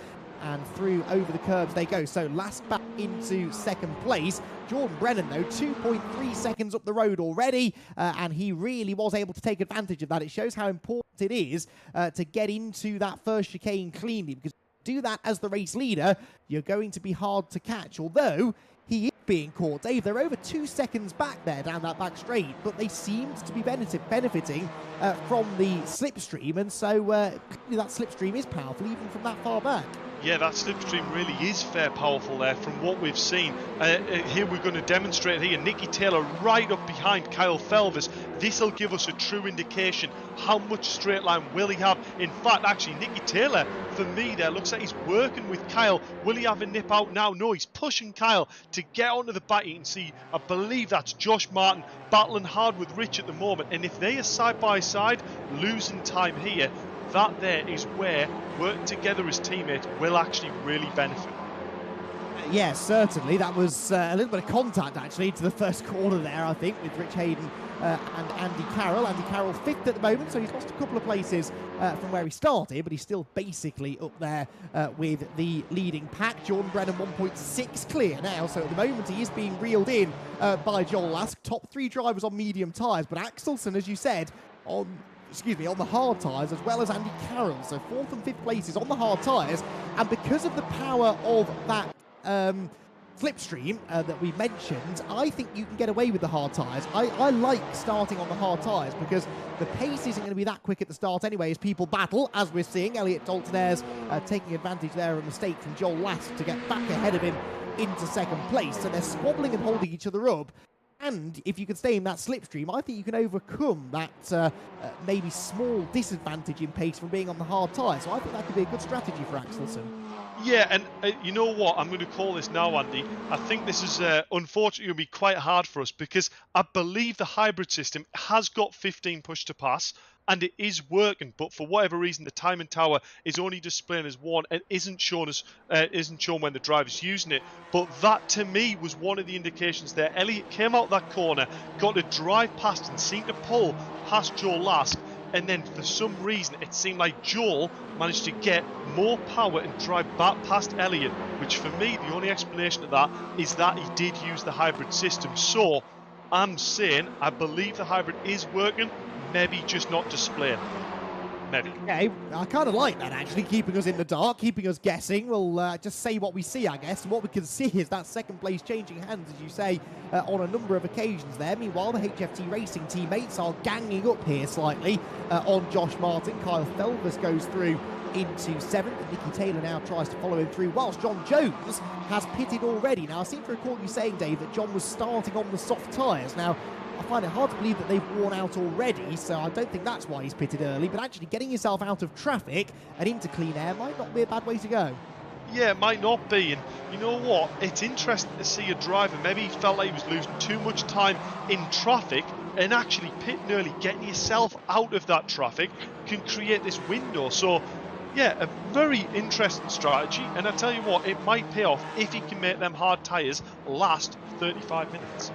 And through over the curbs they go. So Lask back into second place. Jordan Brennan, though, 2.3 seconds up the road already, and he really was able to take advantage of that. It shows how important it is to get into that first chicane cleanly, because if you do that as the race leader, you're going to be hard to catch, although he is being caught. Dave, they're over 2 seconds back there down that back straight, but they seemed to be benefiting from the slipstream, and so clearly that slipstream is powerful even from that far back. Yeah, that slipstream really is fair powerful there from what we've seen. Here we're going to demonstrate here. Nicky Taylor right up behind Kyle Felvers. This will give us a true indication how much straight line will he have. In fact, actually, Nicky Taylor, for me there, looks like he's working with Kyle. Will he have a nip out now? No, he's pushing Kyle to get onto the back. You can see, I believe that's Josh Martin battling hard with Rich at the moment. And if they are side by side, losing time here, that there is where working together as teammates will actually really benefit. Yes, certainly. That was a little bit of contact, actually, to the first corner there, I think, with Rich Hayden and Andy Carroll. Andy Carroll 5th at the moment, so he's lost a couple of places from where he started, but he's still basically up there with the leading pack. Jordan Brennan 1.6 clear now, so at the moment he is being reeled in by Joel Lask. Top 3 drivers on medium tyres, but Axelsen, as you said, on the hard tyres, as well as Andy Carroll. So 4th and 5th places on the hard tyres. And because of the power of that slipstream that we mentioned, I think you can get away with the hard tyres. I like starting on the hard tyres because the pace isn't going to be that quick at the start anyway as people battle, as we're seeing. Elliot Dalton-Ayres taking advantage there of a mistake from Joel Lask to get back ahead of him into second place. So they're squabbling and holding each other up. And if you can stay in that slipstream, I think you can overcome that maybe small disadvantage in pace from being on the hard tyre. So I think that could be a good strategy for Axelsen. Yeah, and you know what? I'm going to call this now, Andy. I think this is unfortunately going to be quite hard for us because I believe the hybrid system has got 15 push to pass. And it is working, but for whatever reason, the timing tower is only displaying as 1 and isn't shown when the driver's using it. But that, to me, was one of the indications there. Elliot came out that corner, got to drive past and seemed to pull past Joel Lask, and then for some reason, it seemed like Joel managed to get more power and drive back past Elliot, which for me, the only explanation of that is that he did use the hybrid system. So I'm saying I believe the hybrid is working. Maybe just not displaying. Maybe. Okay, I kind of like that, actually, keeping us in the dark, keeping us guessing. We'll just say what we see, I guess. And what we can see is that second place changing hands, as you say, on a number of occasions there. Meanwhile, the HFT Racing teammates are ganging up here slightly on Josh Martin. Kyle Felvers goes through into 7th, and Nicky Taylor now tries to follow him through, whilst John Jones has pitted already. Now, I seem to recall you saying, Dave, that John was starting on the soft tyres. Now, I find it hard to believe that they've worn out already, so I don't think that's why he's pitted early, but actually getting yourself out of traffic and into clean air might not be a bad way to go. Yeah, it might not be, and you know what? It's interesting to see a driver, maybe he felt like he was losing too much time in traffic, and actually pitting early, getting yourself out of that traffic can create this window. So, yeah, a very interesting strategy, and I tell you what, it might pay off if he can make them hard tyres last 35 minutes.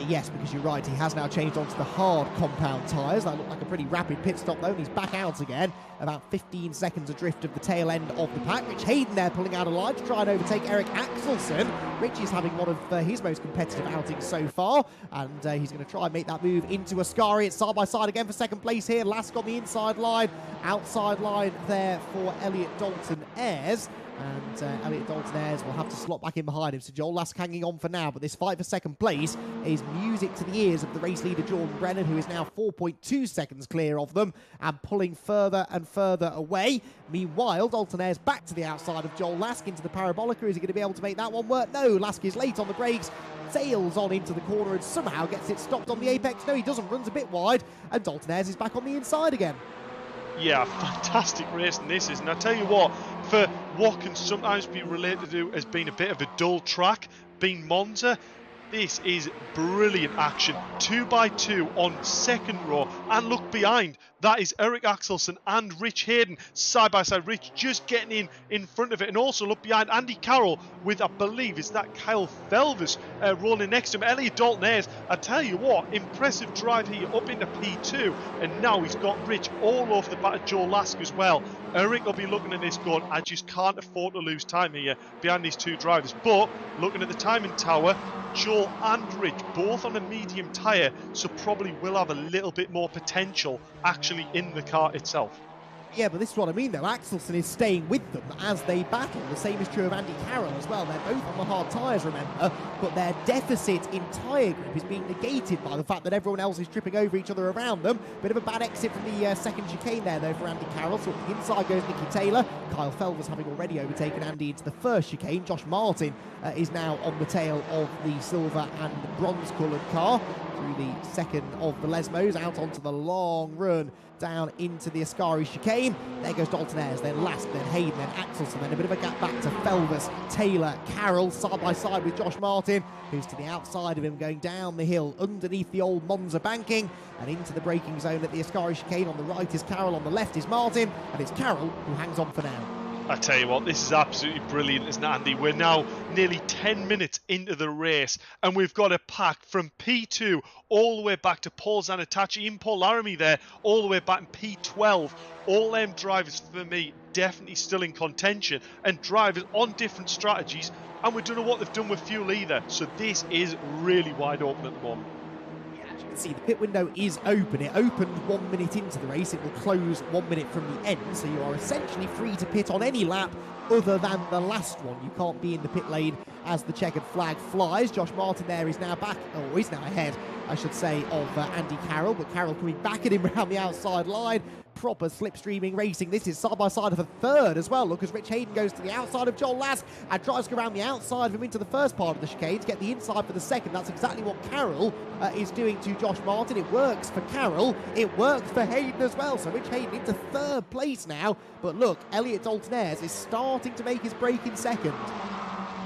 Yes, because you're right, he has now changed onto the hard compound tyres. That looked like a pretty rapid pit stop though, and he's back out again. About 15 seconds adrift of the tail end of the pack. Rich Hayden there pulling out a line to try and overtake Eric Axelsen. Rich is having one of his most competitive outings so far, and he's going to try and make that move into Ascari. It's side by side again for second place here. Lask on the inside line, outside line there for Elliot Dalton-Ayres. And Elliot Dalton-Ayres will have to slot back in behind him. So Joel Lask hanging on for now, but this fight for second place is music to the ears of the race leader Jordan Brennan, who is now 4.2 seconds clear of them and pulling further and further away. Meanwhile, Dalton-Ayres back to the outside of Joel Lask into the parabolica. Is he going to be able to make that one work? No, Lask is late on the brakes, sails on into the corner and somehow gets it stopped on the apex. No, he doesn't, runs a bit wide, and Dalton-Ayres is back on the inside again. Yeah, fantastic racing this is, and I tell you what, for what can sometimes be related to as being a bit of a dull track, being Monza, This is brilliant action. 2x2 on second row, and look behind. That is Eric Axelsen and Rich Hayden side by side. Rich just getting in front of it, and also look behind Andy Carroll with, I believe, is that Kyle Felvers rolling next to him. Elliot Dalton Ayres, I tell you what, impressive drive here up into P2, and now he's got Rich all over the back of Joe Lask as well. Eric will be looking at this going, I just can't afford to lose time here behind these two drivers. But looking at the timing tower, Joel and Rich both on a medium tyre, so probably will have a little bit more potential actually in the car itself. Yeah, but this is what I mean, though. Axelsen is staying with them as they battle. The same is true of Andy Carroll as well. They're both on the hard tyres, remember, but their deficit in tyre grip is being negated by the fact that everyone else is tripping over each other around them. Bit of a bad exit from the second chicane there, though, for Andy Carroll. So the inside goes Nicky Taylor. Kyle Felvers having already overtaken Andy into the first chicane. Josh Martin is now on the tail of the silver and bronze-coloured car through the second of the Lesmos, out onto the long run down into the Ascari chicane. There goes Dalton Ayres, then Lask, then Hayden, then Axelsen, then a bit of a gap back to Felvers, Taylor, Carroll, side by side with Josh Martin, who's to the outside of him going down the hill underneath the old Monza banking and into the braking zone at the Ascari chicane. On the right is Carroll, on the left is Martin, and it's Carroll who hangs on for now. I tell you what, this is absolutely brilliant, isn't it, Andy? We're now nearly 10 minutes into the race, and we've got a pack from P2 all the way back to Paul Zanatachi, even Paul Laramie there, all the way back in P12. All them drivers, for me, definitely still in contention, and drivers on different strategies, and we don't know what they've done with fuel either. So this is really wide open at the moment. See, the pit window is open. It opened 1 minute into the race. It will close 1 minute from the end, so you are essentially free to pit on any lap other than the last one. You can't be in the pit lane as the checkered flag flies. Josh Martin there is now back, or he's now ahead, I should say, of Andy Carroll, but Carroll coming back at him around the outside line. Proper slipstreaming racing. This is side by side of a third as well. Look, as Rich Hayden goes to the outside of Joel Lask and tries to go around the outside of him into the first part of the chicane to get the inside for the second. That's exactly what Carroll is doing to Josh Martin. It works for Carroll. It works for Hayden as well. So Rich Hayden into third place now. But look, Elliot Dalton Ayres is starting to make his break in second.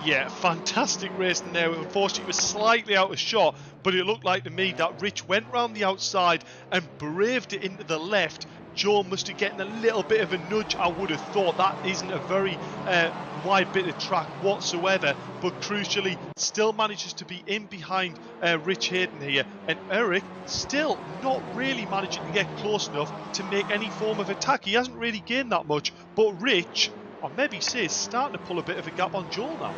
Yeah, fantastic racing there. Unfortunately, it was slightly out of shot, but it looked like to me that Rich went round the outside and braved it into the left. Joe must have getting a little bit of a nudge, I would have thought. That isn't a very wide bit of track whatsoever, but crucially still manages to be in behind Rich Hayden here, and Eric still not really managing to get close enough to make any form of attack. He hasn't really gained that much, but Rich, or maybe Sid, starting to pull a bit of a gap on Joel now.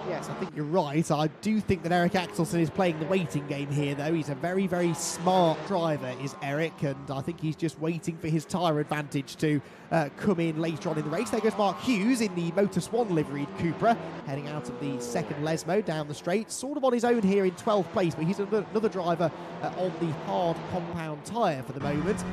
Yes, I think you're right. I do think that Eric Axelsen is playing the waiting game here, though. He's a very, very smart driver, is Eric, and I think he's just waiting for his tyre advantage to come in later on in the race. There goes Mark Hughes in the Motor Swan liveried Cupra, heading out of the second Lesmo down the straight, sort of on his own here in 12th place, but he's another driver on the hard compound tyre for the moment.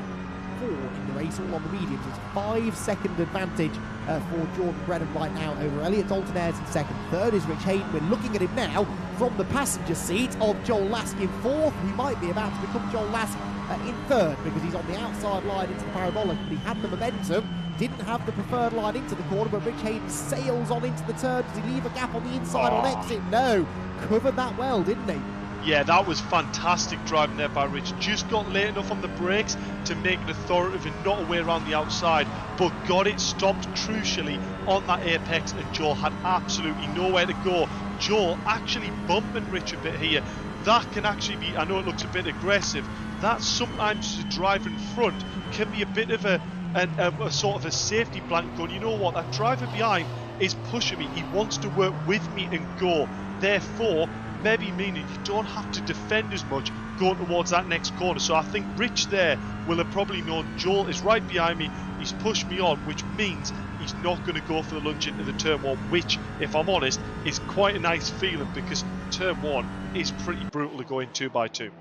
In the race, all on the mediums. It's 5 second advantage for Jordan Brennan right now over Elliot Dalton Ayres in second. Third is Rich Hayden. We're looking at him now from the passenger seat of Joel Lask in fourth. He might be about to become Joel Lask in third because he's on the outside line into the parabolic, but he had the momentum. Didn't have the preferred line into the corner, but Rich Hayden sails on into the turn. Does he leave a gap on the inside on exit? No. Covered that well, didn't he? Yeah, that was fantastic driving there by Rich. Just got late enough on the brakes to make it authoritative and not away around the outside, but got it stopped crucially on that apex, and Joel had absolutely nowhere to go. Joel actually bumping Rich a bit here. That can actually be, I know it looks a bit aggressive, that sometimes to drive in front can be a bit of a sort of a safety blanket going, you know what, that driver behind is pushing me, he wants to work with me and go. Therefore, maybe meaning you don't have to defend as much going towards that next corner. So I think Rich there will have probably known Joel is right behind me, he's pushed me on, which means he's not going to go for the lunge into the turn one, which, if I'm honest, is quite a nice feeling because turn one is pretty brutal to go in 2x2.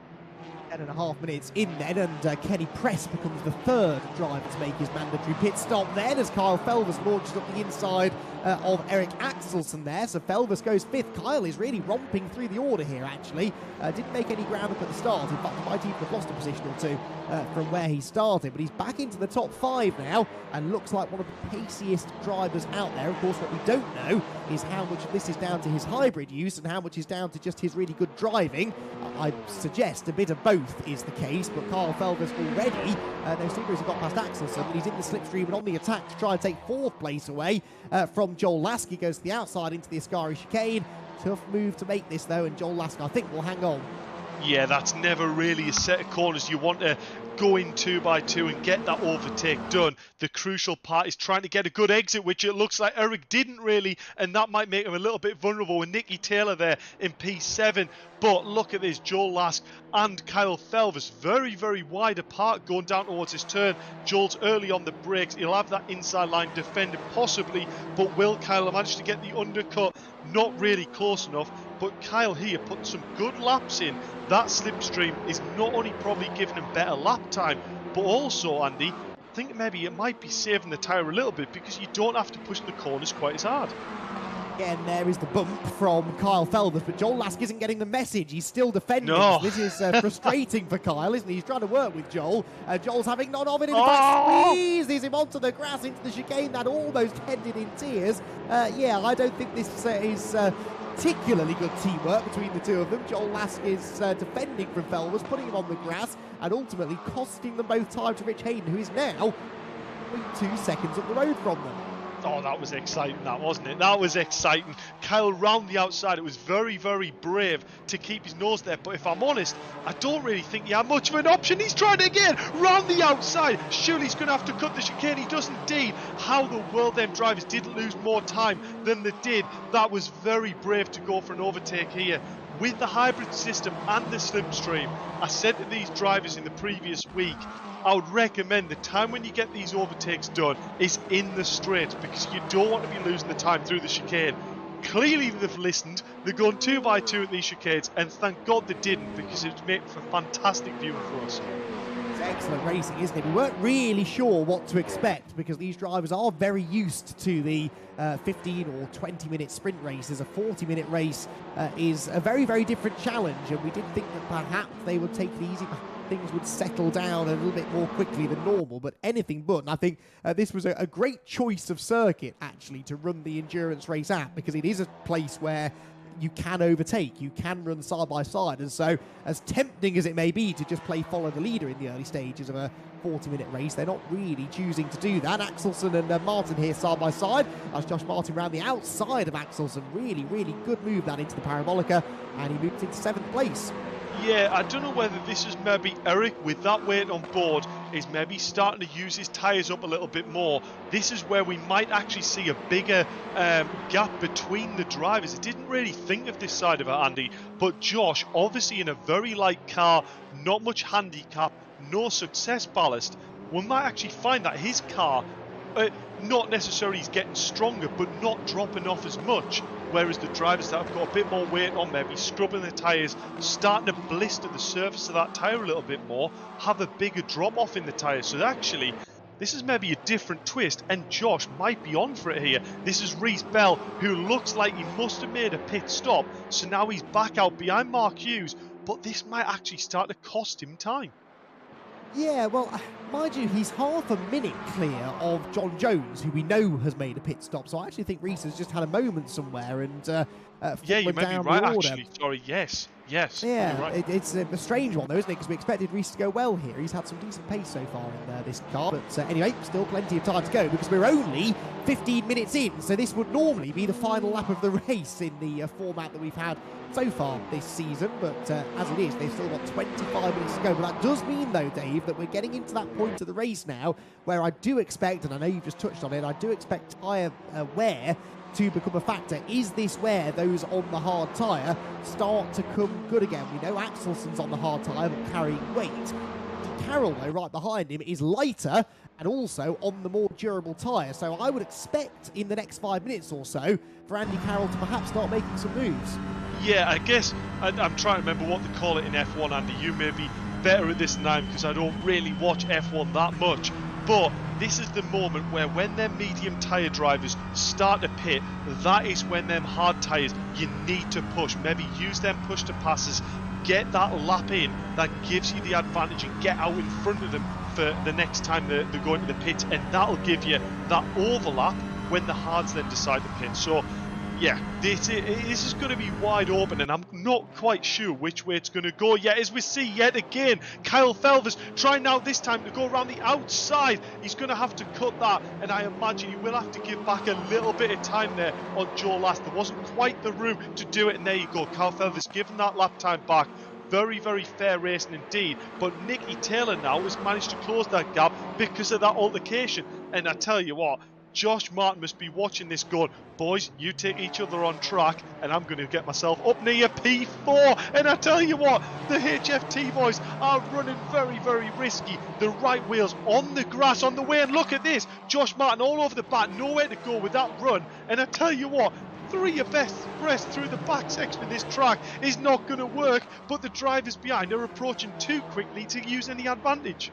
10.5 minutes in then, and Kenny Press becomes the third driver to make his mandatory pit stop then, as Kyle Felvers launches up the inside of Eric Axelsen there. So Felvers goes 5th. Kyle is really romping through the order here, actually. Didn't make any ground up at the start. In fact, he might even have lost a position or two from where he started, but he's back into the top 5 now and looks like one of the paciest drivers out there. Of course, what we don't know is how much of this is down to his hybrid use and how much is down to just his really good driving. I suggest a bit of both is the case, but Kyle Felvers already, no sooner has he got past Axelsen, but he's in the slipstream and on the attack to try and take 4th place away from Joel Lasky. Goes to the outside into the Ascari chicane. Tough move to make this though, and Joel Lasky I think will hang on. Yeah, that's never really a set of corners you want to go in 2x2 and get that overtake done. The crucial part is trying to get a good exit, which it looks like Eric didn't really, and that might make him a little bit vulnerable with Nicky Taylor there in P7. But look at this, Joel Lask and Kyle Felvers very, very wide apart going down towards his turn. Joel's early on the brakes. He'll have that inside line defended possibly, but will Kyle manage to get the undercut? Not really close enough, but Kyle here putting some good laps in. That slipstream is not only probably giving him better lap time, but also, Andy, I think maybe it might be saving the tyre a little bit because you don't have to push the corners quite as hard. Again, there is the bump from Kyle Felvers, but Joel Lask isn't getting the message. He's still defending. No. This is frustrating for Kyle, isn't he? He's trying to work with Joel. Joel's having none of it. In fact, squeezes him onto the grass into the chicane. That almost ended in tears. Yeah, I don't think this is particularly good teamwork between the two of them. Joel Lask is defending from Felvers, putting him on the grass, and ultimately costing them both time to Rich Hayden, who is now 0.2 seconds up the road from them. Oh, that was exciting, that, wasn't it? That was exciting. Kyle round the outside. It was very, very brave to keep his nose there. But if I'm honest, I don't really think he had much of an option. He's trying again, round the outside. Surely he's going to have to cut the chicane. He does indeed. How the world them drivers didn't lose more time than they did. That was very brave to go for an overtake here. With the hybrid system and the slipstream, I said to these drivers in the previous week, I would recommend the time when you get these overtakes done is in the straight, because you don't want to be losing the time through the chicane. Clearly they've listened, they're going 2x2 at these chicanes, and thank God they didn't, because it's made for fantastic viewing for us. It's excellent racing, isn't it? We weren't really sure what to expect because these drivers are very used to the 15 or 20 minute sprint races. A 40-minute race is a very, very different challenge, and we did think that perhaps they would take it easy. Things would settle down a little bit more quickly than normal, but anything but. And I think this was a great choice of circuit, actually, to run the endurance race at, because it is a place where you can overtake, you can run side by side. And so, as tempting as it may be to just play follow the leader in the early stages of a 40-minute race, they're not really choosing to do that. Axelsen and Martin here side by side, as Josh Martin round the outside of Axelsen. Really, really good move that into the Parabolica, and he moved into 7th place. Yeah, I don't know whether this is maybe Eric, with that weight on board, is maybe starting to use his tyres up a little bit more. This is where we might actually see a bigger gap between the drivers. I didn't really think of this side of it, Andy, but Josh, obviously in a very light car, not much handicap, no success ballast, we might actually find that his car, not necessarily is getting stronger, but not dropping off as much. Whereas the drivers that have got a bit more weight on, maybe scrubbing their tyres, starting to blister the surface of that tyre a little bit more, have a bigger drop off in the tyres. So actually, this is maybe a different twist, and Josh might be on for it here. This is Reese Bell, who looks like he must have made a pit stop, so now he's back out behind Mark Hughes, but this might actually start to cost him time. Yeah, well, mind you, he's half a minute clear of John Jones, who we know has made a pit stop. So I actually think Reese has just had a moment somewhere and yeah, you may be right, actually. Sorry, yes. Yeah, right. It's a strange one, though, isn't it? Because we expected Reese to go well here. He's had some decent pace so far in this car. But anyway, still plenty of time to go because we're only 15 minutes in. So this would normally be the final lap of the race in the format that we've had so far this season. But as it is, they've still got 25 minutes to go. But that does mean, though, Dave, that we're getting into that point of the race now where I do expect, and I know you've just touched on it, I do expect tyre wear to become a factor. Is this where those on the hard tyre start to come good again? We know Axelsen's on the hard tyre but carrying weight. Carroll, though, right behind him, is lighter and also on the more durable tyre. So I would expect in the next 5 minutes or so for Andy Carroll to perhaps start making some moves. Yeah, I guess I'm trying to remember what they call it in F1, Andy. You may be better at this than I am because I don't really watch F1 that much. But this is the moment where when them medium tyre drivers start to pit, that is when them hard tyres, you need to push. Maybe use them push to passes, get that lap in that gives you the advantage and get out in front of them for the next time they're going to the pits, and that'll give you that overlap when the hards then decide to pit. So yeah, this is going to be wide open, and I'm not quite sure which way it's going to go yet, as we see yet again Kyle Felvers trying now this time to go around the outside. He's going to have to cut that, and I imagine he will have to give back a little bit of time there on Joe Last. There wasn't quite the room to do it, and there you go, Kyle Felvers giving that lap time back. Very, very fair racing indeed, but Nicky Taylor now has managed to close that gap because of that altercation. And I tell you what, Josh Martin must be watching this going, boys, you take each other on track and I'm going to get myself up near P4. And I tell you what, the HFT boys are running very, very risky. The right wheels on the grass on the way, and look at this, Josh Martin all over the back, nowhere to go with that run. And I tell you what, 3 abreast through the back section of this track is not going to work, but the drivers behind are approaching too quickly to use any advantage.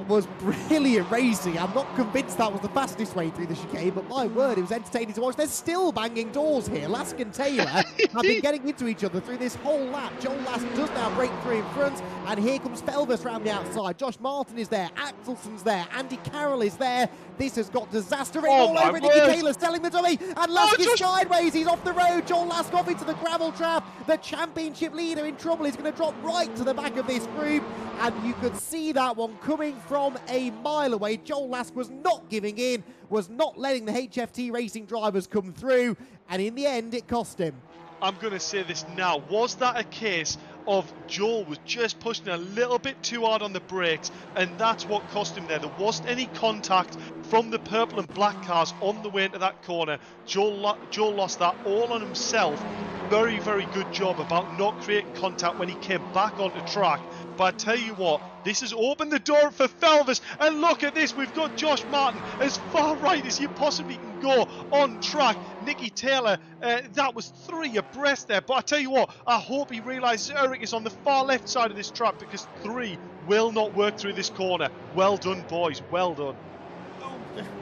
Was brilliant racing. I'm not convinced that was the fastest way through the chicane, but my word, it was entertaining to watch. They're still banging doors here. Lask and Taylor have been getting into each other through this whole lap. Joel Lask does now break through in front, and here comes Felvers round the outside. Josh Martin is there, Axelson's there, Andy Carroll is there. This has got disaster written all over it. Nicky Taylor selling the dummy, and Lask is sideways. He's off the road. Joel Lask off into the gravel trap. The championship leader in trouble. He's going to drop right to the back of this group, and you could see that one coming from a mile away. Joel Lask was not giving in, was not letting the HFT racing drivers come through, and in the end it cost him. I'm going to say this now. Was that a case of Joel was just pushing a little bit too hard on the brakes, and that's what cost him there? There wasn't any contact from the purple and black cars on the way into that corner. Joel lost that all on himself. Very, very good job about not creating contact when he came back onto track. But I tell you what, this has opened the door for Felvers, and look at this, we've got Josh Martin as far right as you possibly can go on track. Nicky Taylor, that was 3 abreast there, but I tell you what, I hope he realises Eric is on the far left side of this track, because 3 will not work through this corner. Well done, boys, well done.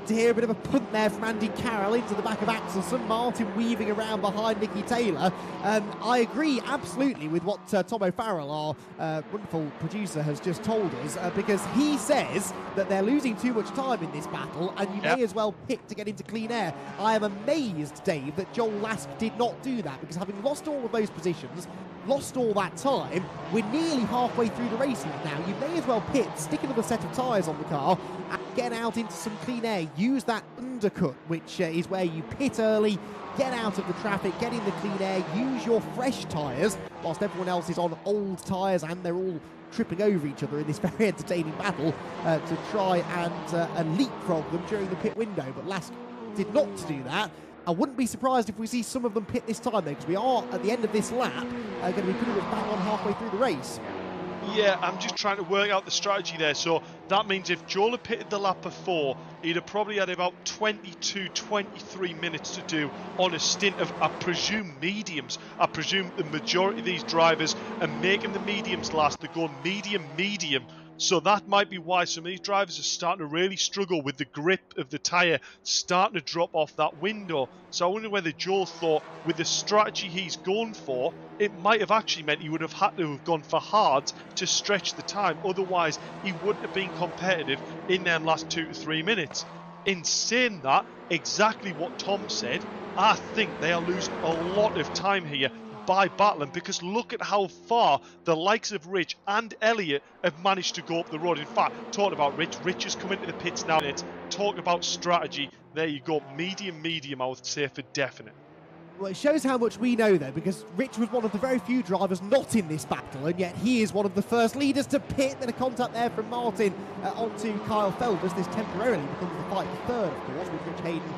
To hear a bit of a punt there from Andy Carroll into the back of Axelson. Martin weaving around behind Nicky Taylor. I agree absolutely with what Tom O'Farrell, our wonderful producer, has just told us, because he says that they're losing too much time in this battle, and you may as well pick to get into clean air. I am amazed, Dave, that Joel Lask did not do that, because having lost all of those positions, lost all that time, we're nearly halfway through the race now. You may as well pit, stick another set of tyres on the car, and get out into some clean air. Use that undercut, which is where you pit early, get out of the traffic, get in the clean air, use your fresh tyres, whilst everyone else is on old tyres and they're all tripping over each other in this very entertaining battle to try and leapfrog them during the pit window. But Lask did not do that. I wouldn't be surprised if we see some of them pit this time, though, because we are, at the end of this lap, going to be pretty much bang on halfway through the race. Yeah, I'm just trying to work out the strategy there. So that means if Joel had pitted the lap before, he'd have probably had about 22, 23 minutes to do on a stint of, I presume, mediums. I presume the majority of these drivers are making the mediums last. They're going medium. So that might be why some of these drivers are starting to really struggle with the grip of the tyre, starting to drop off that window. So I wonder whether Joel thought, with the strategy he's going for, it might have actually meant he would have had to have gone for hards to stretch the time. Otherwise, he wouldn't have been competitive in their last 2 to 3 minutes. In saying that, exactly what Tom said, I think they are losing a lot of time here by battling, because look at how far the likes of Rich and Elliott have managed to go up the road. In fact, talking about Rich has come into the pits now. Talk about strategy. There you go, medium, I would say for definite. Well, it shows how much we know, though, because Rich was one of the very few drivers not in this battle, and yet he is one of the first leaders to pit. Then a contact there from Martin onto Kyle Felvers. This temporarily becomes the fight for third, of course, with Rich Hayden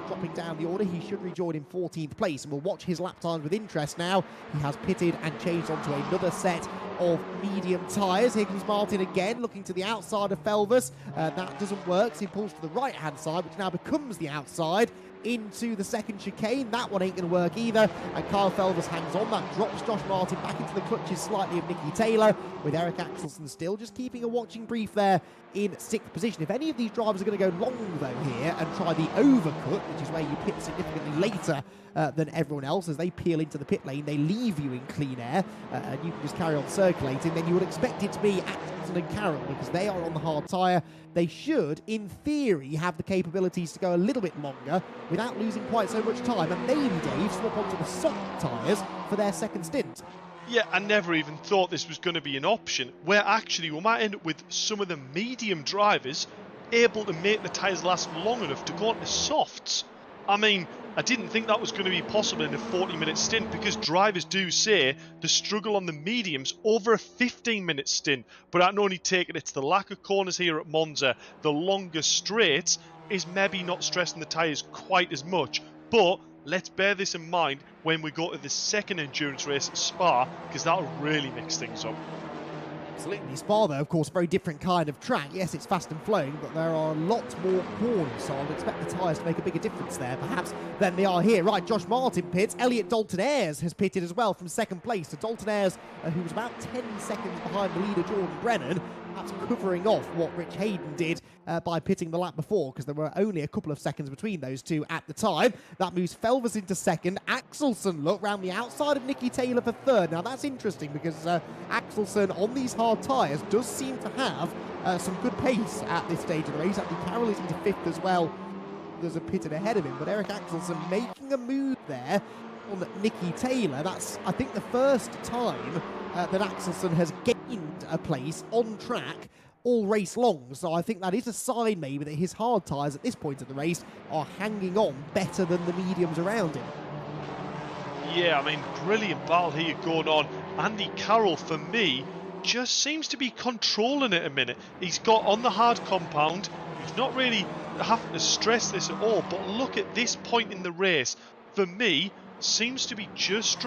dropping down the order. He should rejoin in 14th place, and we'll watch his lap times with interest now. He has pitted and changed onto another set of medium tyres. Here comes Martin again, looking to the outside of Felvers. That doesn't work, so he pulls to the right-hand side, which now becomes the outside into the second chicane. That one ain't going to work either, and Kyle Felvers hangs on. That drops Josh Martin back into the clutches slightly of Nicky Taylor, with Eric Axelsen still just keeping a watching brief there in 6th position. If any of these drivers are going to go long, though, here and try the overcut, which is where you pit significantly later than everyone else, as they peel into the pit lane, they leave you in clean air, and you can just carry on circulating, then you would expect it to be Axelsen and Carroll, because they are on the hard tyre. They should, in theory, have the capabilities to go a little bit longer without losing quite so much time, and maybe, Dave, swap onto the soft tyres for their second stint. Yeah, I never even thought this was going to be an option, where actually we might end up with some of the medium drivers able to make the tyres last long enough to go onto softs. I mean, I didn't think that was going to be possible in a 40-minute stint, because drivers do say the struggle on the mediums over a 15-minute stint, but I can only take it, it's the lack of corners here at Monza, the longer straights is maybe not stressing the tyres quite as much, but let's bear this in mind when we go to the second endurance race at Spa, because that'll really mix things up. Absolutely. Spa, though, of course, a very different kind of track. Yes, it's fast and flowing, but there are a lot more corners, so I would expect the tyres to make a bigger difference there, perhaps, than they are here. Right, Josh Martin pits. Elliot Dalton Ayres has pitted as well from second place. So Dalton Ayres, who was about 10 seconds behind the leader, Jordan Brennan, perhaps covering off what Rich Hayden did by pitting the lap before, because there were only a couple of seconds between those two at the time. That moves Felvers into second. Axelsen, look, round the outside of Nicky Taylor for third. Now, that's interesting, because Axelsen, on these hard tyres, does seem to have some good pace at this stage of the race. Actually, Carroll is into fifth as well. There's a pitted ahead of him, but Eric Axelsen making a move there on Nicky Taylor. That's, I think, the first time that Axelsen has gained a place on track all race long, so I think that is a sign maybe that his hard tyres at this point of the race are hanging on better than the mediums around him. Yeah, I mean, brilliant battle here going on. Andy Carroll, for me, just seems to be controlling it a minute. He's got on the hard compound, he's not really having to stress this at all, but look at this point in the race, for me, seems to be just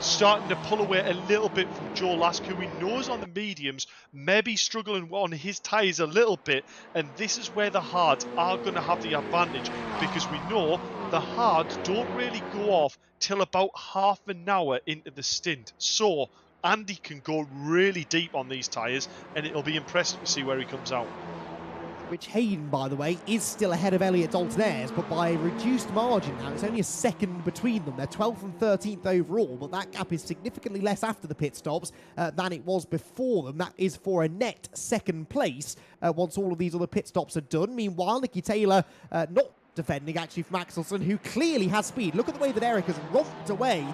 starting to pull away a little bit from Joe Lask, who he knows on the mediums maybe struggling on his tyres a little bit, and this is where the hards are going to have the advantage, because we know the hards don't really go off till about half an hour into the stint. So Andy can go really deep on these tyres, and it'll be impressive to see where he comes out. Rich Hayden, by the way, is still ahead of Elliot Dalton Ayres, but by a reduced margin now. It's only a second between them. They're 12th and 13th overall, but that gap is significantly less after the pit stops than it was before them. That is for a net second place once all of these other pit stops are done. Meanwhile, Nicky Taylor not defending actually from Axelsen, who clearly has speed. Look at the way that Eric has romped away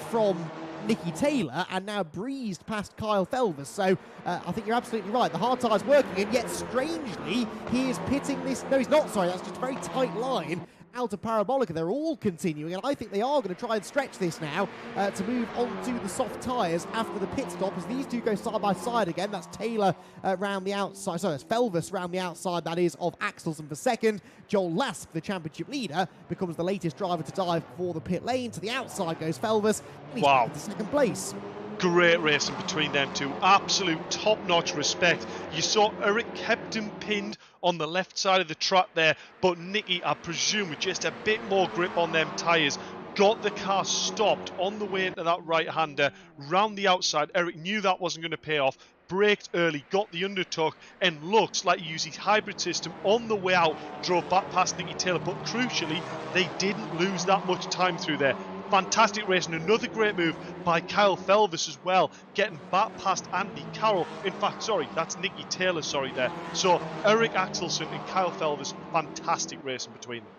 from Nicky Taylor and now breezed past Kyle Felvers. So I think you're absolutely right. The hard tyre's working, and yet strangely he is pitting this. No, he's not. Sorry, that's just a very tight line out of Parabolica. They're all continuing, and I think they are going to try and stretch this now to move on to the soft tyres after the pit stop, as these two go side by side again. That's Taylor round the outside, sorry, that's Felvers round the outside, that is, of Axelsen for second. Joel Lask, the championship leader, becomes the latest driver to dive for the pit lane. To the outside goes Felvers, and he's back into second place. Great racing between them two. Absolute top-notch respect. You saw Eric kept him pinned on the left side of the track there, but Nicky, I presume, with just a bit more grip on them tyres, got the car stopped on the way into that right-hander round the outside. Eric knew that wasn't going to pay off, braked early, got the undertuck, and looks like he used his hybrid system on the way out, drove back past Nicky Taylor, but crucially, they didn't lose that much time through there. Fantastic race, and another great move by Kyle Felvers as well, getting back past Andy Carroll. In fact, sorry, that's Nicky Taylor, sorry there. So Eric Axelsen and Kyle Felvers, fantastic racing between them.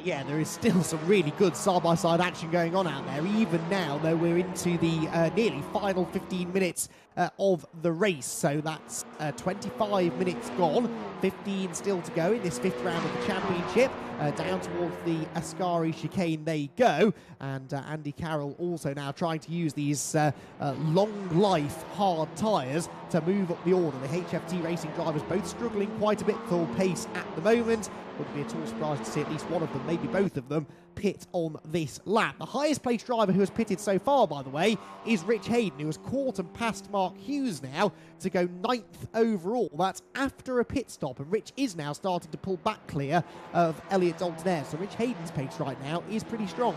Yeah, there is still some really good side-by-side action going on out there, even now, though we're into the nearly final 15 minutes of the race. So that's 25 minutes gone, 15 still to go in this fifth round of the championship. Down towards the Ascari chicane they go, and Andy Carroll also now trying to use these long life hard tyres to move up the order. The HFT racing drivers both struggling quite a bit for pace at the moment. Wouldn't be at all surprised to see at least one of them, maybe both of them, pit on this lap. The highest placed driver who has pitted so far, by the way, is Rich Hayden, who has caught and passed Mark Mark Hughes now to go 9th overall. That's after a pit stop, and Rich is now starting to pull back clear of Elliot Dalton. So Rich Hayden's pace right now is pretty strong.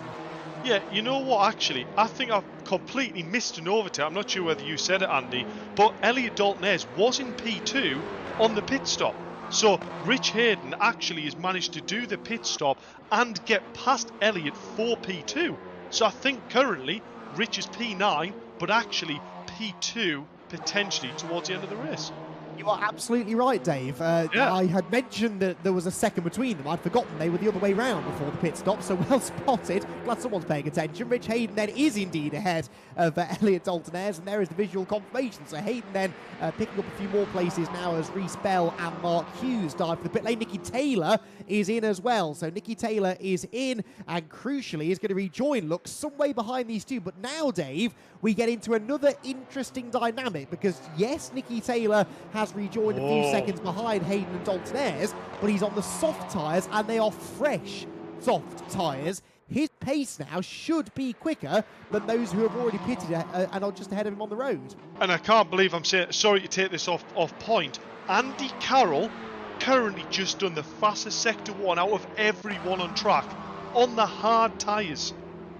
Yeah, you know what, actually, I think I've completely missed an overtake. I'm not sure whether you said it, Andy, but Elliot Dalton was in P2 on the pit stop. So Rich Hayden actually has managed to do the pit stop and get past Elliot for P2. So I think currently Rich is P9, but actually P2 potentially towards the end of the race. You are absolutely right, Dave. Yeah. I had mentioned that there was a second between them. I'd forgotten they were the other way round before the pit stop, so well spotted. Glad someone's paying attention. Rich Hayden then is indeed ahead of Elliot Dalton, and there is the visual confirmation. So Hayden then picking up a few more places now as Reece Bell and Mark Hughes dive for the pit lane. Nicky Taylor is in as well. So Nicky Taylor is in, and crucially is going to rejoin. Look, some way behind these two, but now, Dave, we get into another interesting dynamic because, yes, Nicky Taylor has rejoined a few seconds behind Hayden and Dalton, but he's on the soft tyres, and they are fresh soft tyres. His pace now should be quicker than those who have already pitted and are just ahead of him on the road. And I can't believe I'm saying, sorry to take this off point, Andy Carroll currently just done the fastest Sector 1 out of everyone on track on the hard tyres.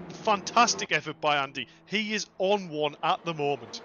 Fantastic effort by Andy. He is on one at the moment.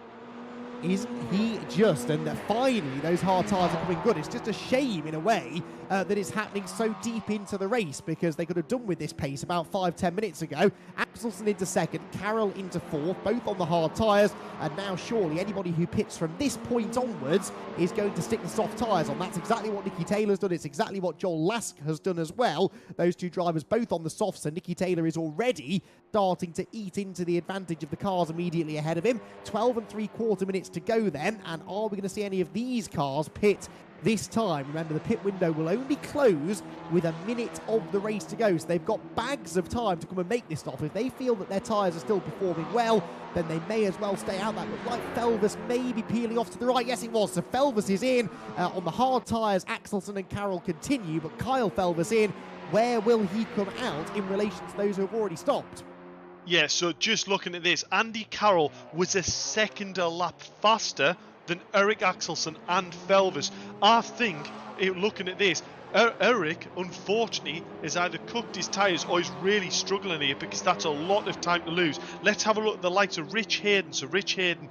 Isn't he just? And finally, those hard tyres are coming good. It's just a shame, in a way, that it's happening so deep into the race because they could have done with this pace about 5-10 minutes ago. Axelsen into second, Carroll into fourth, both on the hard tyres. And now, surely, anybody who pits from this point onwards is going to stick the soft tyres on. That's exactly what Nicky Taylor's done. It's exactly what Joel Lask has done as well. Those two drivers both on the softs, and Nicky Taylor is already starting to eat into the advantage of the cars immediately ahead of him. 12 3/4 minutes to go then, and are we going to see any of these cars pit this time? Remember, the pit window will only close with a minute of the race to go, so they've got bags of time to come and make this stop. If they feel that their tyres are still performing well, then they may as well stay out. That looked like Felvis may be peeling off to the right. Yes, it was. So Felvis is in on the hard tyres. Axelsen and Carroll continue, but Kyle Felvis in. Where will he come out in relation to those who have already stopped? Yeah, so just looking at this, Andy Carroll was a second a lap faster than Eric Axelsen and Felvis. I think, looking at this, Eric, unfortunately, has either cooked his tyres or is really struggling here because that's a lot of time to lose. Let's have a look at the likes of Rich Hayden. So Rich Hayden,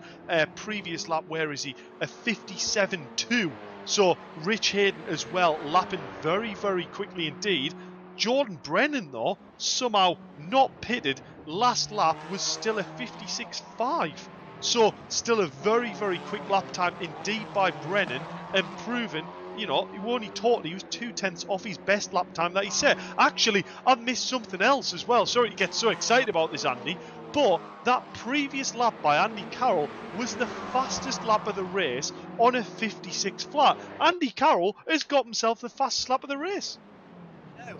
previous lap, where is he? A 57.2. So Rich Hayden as well, lapping very, very quickly indeed. Jordan Brennan, though, somehow not pitted. Last lap was still a 56.5. So still a very, very quick lap time indeed by Brennan, and proven, you know, he only totally, he was 2/10 off his best lap time that he set. Actually, I've missed something else as well. Sorry to get so excited about this, Andy, but that previous lap by Andy Carroll was the fastest lap of the race on a 56 flat. Andy Carroll has got himself the fastest lap of the race.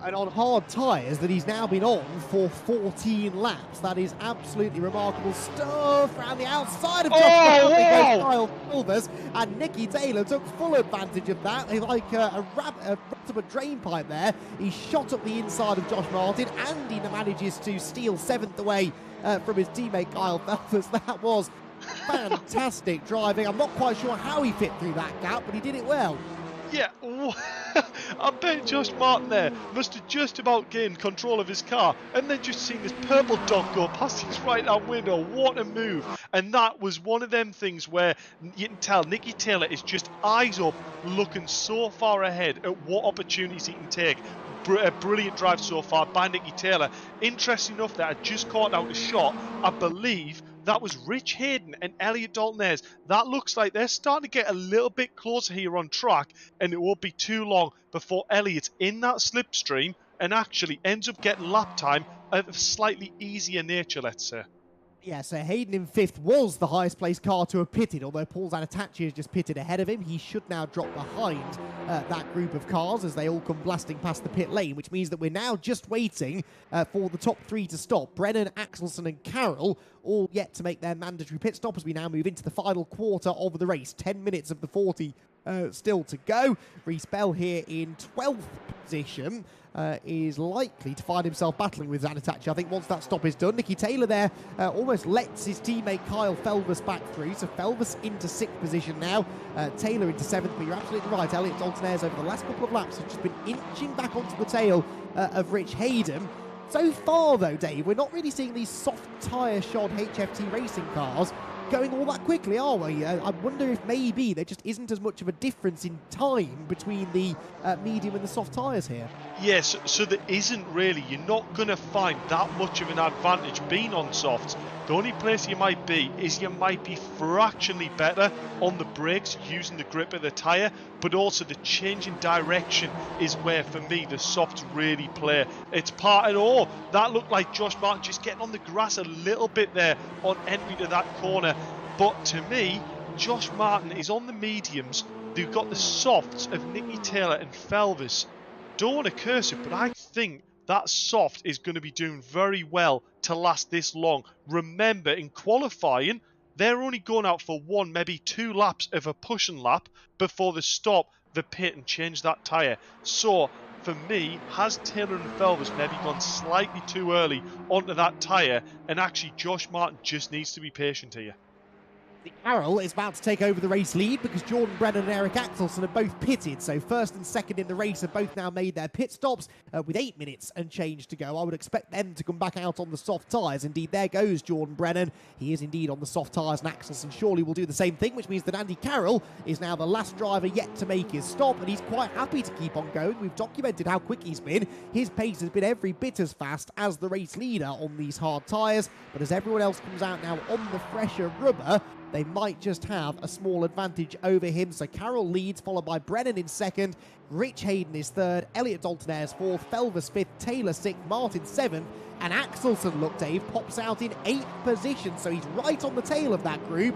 And on hard tyres that he's now been on for 14 laps. That is absolutely remarkable stuff around the outside of Josh Kyle Felvis, and Nicky Taylor took full advantage of that. Like a rat up a drain pipe there. He shot up the inside of Josh Martin, and he manages to steal 7th away from his teammate Kyle Felvis. That was fantastic driving. I'm not quite sure how he fit through that gap, but he did it well. Yeah, I bet Josh Martin there must have just about gained control of his car and then just seen this purple dot go past his right-hand window. What a move. And that was one of them things where you can tell Nicky Taylor is just eyes up, looking so far ahead at what opportunities he can take. A brilliant drive so far by Nicky Taylor. Interesting enough that I just caught out a shot, I believe that was Rich Hayden and Elliot Dalton. That looks like they're starting to get a little bit closer here on track, and it won't be too long before Elliot's in that slipstream and actually ends up getting lap time of a slightly easier nature, let's say. Yeah, so Hayden in 5th was the highest placed car to have pitted, although Paul Zanatachi has just pitted ahead of him. He should now drop behind that group of cars as they all come blasting past the pit lane, which means that we're now just waiting for the top 3 to stop. Brennan, Axelsen and Carroll all yet to make their mandatory pit stop as we now move into the final quarter of the race. 10 minutes of the 40 still to go. Reece Bell here in 12th position, is likely to find himself battling with Zanatachi. I think once that stop is done, Nicky Taylor there almost lets his teammate Kyle Felvis back through. So Felvis into 6th position now, Taylor into 7th, but you're absolutely right. Elliot Daltonaires over the last couple of laps has just been inching back onto the tail of Rich Hayden. So far though, Dave, we're not really seeing these soft tyre shod HFT racing cars going all that quickly, are we? I wonder if maybe there just isn't as much of a difference in time between the medium and the soft tyres here. Yes, so there isn't really. You're not going to find that much of an advantage being on softs. The only place you might be is you might be fractionally better on the brakes using the grip of the tyre, but also the change in direction is where, for me, the softs really play its part at all. That looked like Josh Martin just getting on the grass a little bit there on entry to that corner. But to me, Josh Martin is on the mediums. They've got the softs of Nicky Taylor and Felvis. Don't want to curse it, but I think that soft is going to be doing very well to last this long. Remember, in qualifying, they're only going out for 1, maybe 2 laps of a pushing lap before they stop the pit and change that tyre. So, for me, has Taylor and Felvis maybe gone slightly too early onto that tyre, and actually Josh Martin just needs to be patient here. Carroll is about to take over the race lead because Jordan Brennan and Eric Axelson are both pitted. So first and second in the race have both now made their pit stops with 8 minutes and change to go. I would expect them to come back out on the soft tyres. Indeed, there goes Jordan Brennan. He is indeed on the soft tyres, and Axelson surely will do the same thing, which means that Andy Carroll is now the last driver yet to make his stop, and he's quite happy to keep on going. We've documented how quick he's been. His pace has been every bit as fast as the race leader on these hard tyres, but as everyone else comes out now on the fresher rubber, they might just have a small advantage over him. So Carroll leads, followed by Brennan in 2nd. Rich Hayden is 3rd. Elliot Daltonaires 4th. Felvis 5th. Taylor 6th. Martin 7th. And Axelson, look, Dave, pops out in 8th position. So he's right on the tail of that group.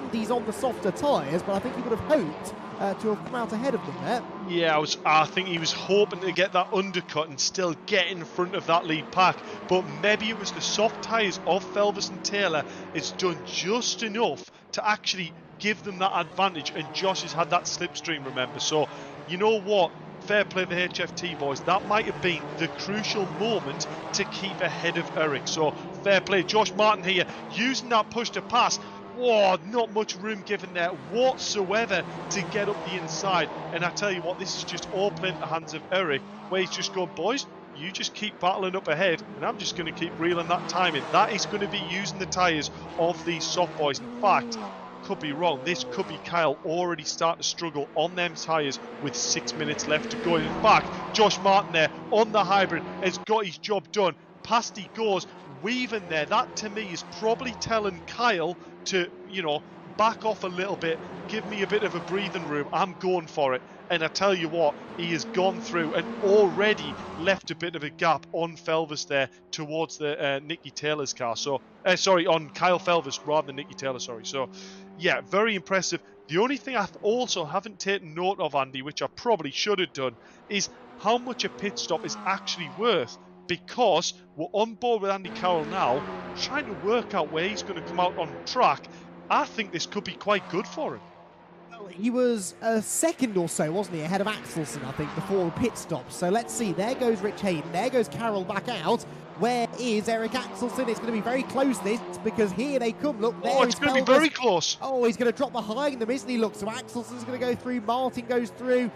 And he's on the softer tyres, but I think he would have hoped to have come out ahead of them there. Yeah, I think he was hoping to get that undercut and still get in front of that lead pack, but maybe it was the soft tyres of Felvis and Taylor. It's done just enough to actually give them that advantage, and Josh has had that slipstream, remember. So, you know what? Fair play to the HFT boys. That might have been the crucial moment to keep ahead of Eric. So, fair play. Josh Martin here, using that push to pass. Whoa, not much room given there whatsoever to get up the inside. And I tell you what, this is just all playing in the hands of Eric, where he's just going, boys, you just keep battling up ahead, and I'm just going to keep reeling that time in. That is going to be using the tyres of these soft boys. In fact, could be wrong. This could be Kyle already starting to struggle on them tyres with 6 minutes left to go. In fact, Josh Martin there on the hybrid has got his job done. Past he goes, weaving there. That to me is probably telling Kyle to, back off a little bit, give me a bit of a breathing room, I'm going for it. And I tell you what, he has gone through and already left a bit of a gap on Felvis there towards the Nicky Taylor's car. So, on Kyle Felvis rather than Nicky Taylor, sorry. So, yeah, very impressive. The only thing I also haven't taken note of, Andy, which I probably should have done, is how much a pit stop is actually worth. Because we're on board with Andy Carroll now, trying to work out where he's going to come out on track. I think this could be quite good for him. Well, he was a second or so, wasn't he, ahead of Axelson, I think, before the pit stop. So let's see. There goes Rich Hayden. There goes Carroll back out. Where is Eric Axelson? It's going to be very close, this, because here they come. Look, there it's going to be very close. Oh, he's going to drop behind them, isn't he? Look, so Axelson's going to go through. Martin goes through.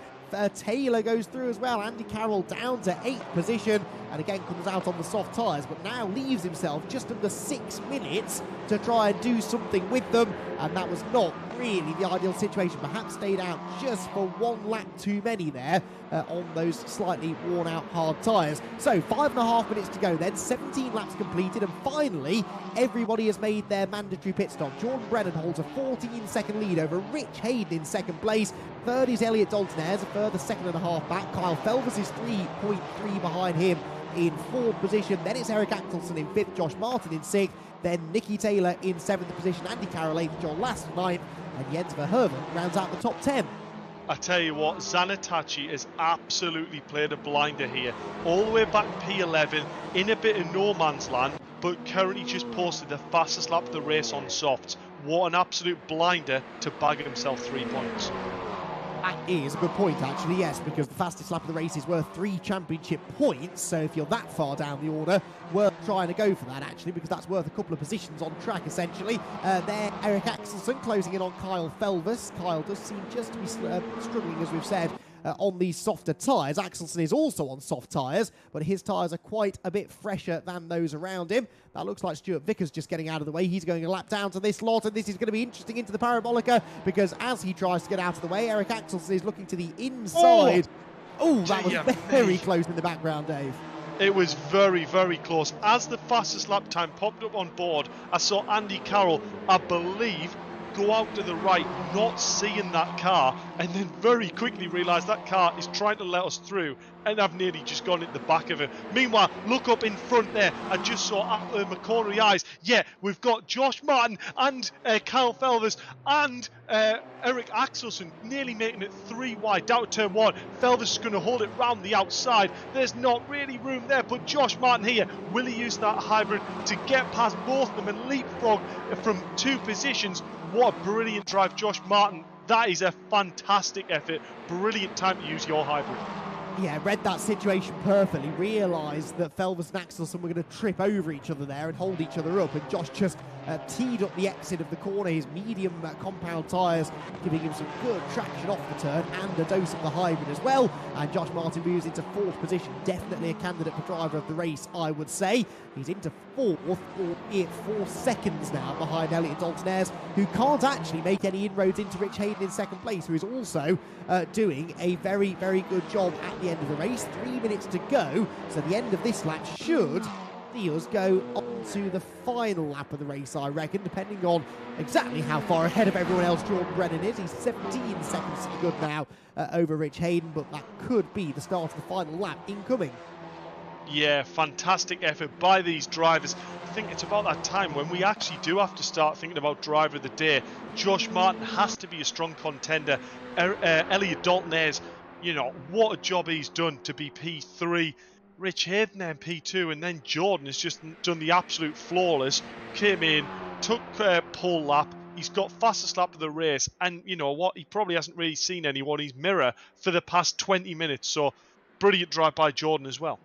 Taylor goes through as well. Andy Carroll down to 8th position, and again comes out on the soft tyres, but now leaves himself just under 6 minutes to try and do something with them, and that was not really the ideal situation. Perhaps stayed out just for 1 lap too many there on those slightly worn out hard tyres. So 5.5 minutes to go then, 17 laps completed, and finally everybody has made their mandatory pit stop. Jordan Brennan holds a 14-second lead over Rich Hayden in 2nd place. 3rd is Elliot Daltonaires, a further 2.5 back. Kyle Felvis is 3.3 behind him in 4th position. Then it's Eric Axelson in 5th, Josh Martin in 6th, then Nicky Taylor in 7th position, Andy Carroll 8th, John Last 9th, and Jens Verhoeven rounds out the top 10. I tell you what, Zanatachi has absolutely played a blinder here. All the way back P11, in a bit of no man's land, but currently just posted the fastest lap of the race on softs. What an absolute blinder to bag himself 3 points. That is a good point, actually, yes, because the fastest lap of the race is worth 3 championship points. So if you're that far down the order, worth trying to go for that, actually, because that's worth a couple of positions on track, essentially. There, Eric Axelsen closing in on Kyle Felvers. Kyle does seem just to be struggling, as we've said, on these softer tyres. Axelsen is also on soft tyres, but his tyres are quite a bit fresher than those around him. That looks like Stuart Vickers just getting out of the way. He's going a lap down to this lot, and this is going to be interesting into the Parabolica, because as he tries to get out of the way, Eric Axelsen is looking to the inside. Oh, that was very close in the background, Dave. It was very, very close. As the fastest lap time popped up on board, I saw Andy Carroll, I believe, go out to the right, not seeing that car, and then very quickly realise that car is trying to let us through, and I've nearly just gone at the back of it. Meanwhile, look up in front there, I just saw my cornery eyes. Yeah, we've got Josh Martin and Kyle Felvers and Eric Axelsen nearly making it 3 wide down to turn 1. Felvers is going to hold it round the outside. There's not really room there, but Josh Martin here, will he use that hybrid to get past both of them and leapfrog from 2 positions? What a brilliant drive, Josh Martin. That is a fantastic effort. Brilliant time to use your hybrid. Yeah, read that situation perfectly, realised that Felvers and Axelsen were going to trip over each other there and hold each other up, and Josh just teed up the exit of the corner, his medium compound tyres giving him some good traction off the turn and a dose of the hybrid as well, and Josh Martin moves into 4th position, definitely a candidate for driver of the race, I would say. He's into 4th, albeit 4 seconds now behind Elliot Dalton-Ayres, who can't actually make any inroads into Rich Hayden in 2nd place, who is also doing a very, very good job at the end of the race. 3 minutes to go, so the end of this lap should see us go on to the final lap of the race, I reckon, depending on exactly how far ahead of everyone else Jordan Brennan is. He's 17 seconds to the good now over Rich Hayden, but that could be the start of the final lap incoming. Yeah, fantastic effort by these drivers. I think it's about that time when we actually do have to start thinking about driver of the day. Josh Martin has to be a strong contender. Elliot Dalton-Ayres, you know, what a job he's done to be P3. Rich Hayden then P2, and then Jordan has just done the absolute flawless. Came in, took pole lap. He's got fastest lap of the race, and you know what? He probably hasn't really seen anyone in his mirror for the past 20 minutes. So, brilliant drive by Jordan as well.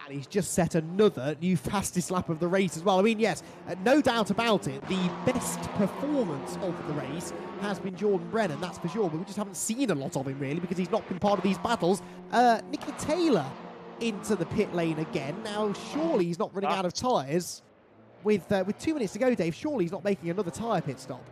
And he's just set another new fastest lap of the race as well. I mean, yes, no doubt about it, the best performance of the race has been Jordan Brennan, that's for sure, but we just haven't seen a lot of him, really, because he's not been part of these battles. Nicky Taylor into the pit lane again. Now, surely he's not running out of tyres. With 2 minutes to go, Dave, surely he's not making another tyre pit stop.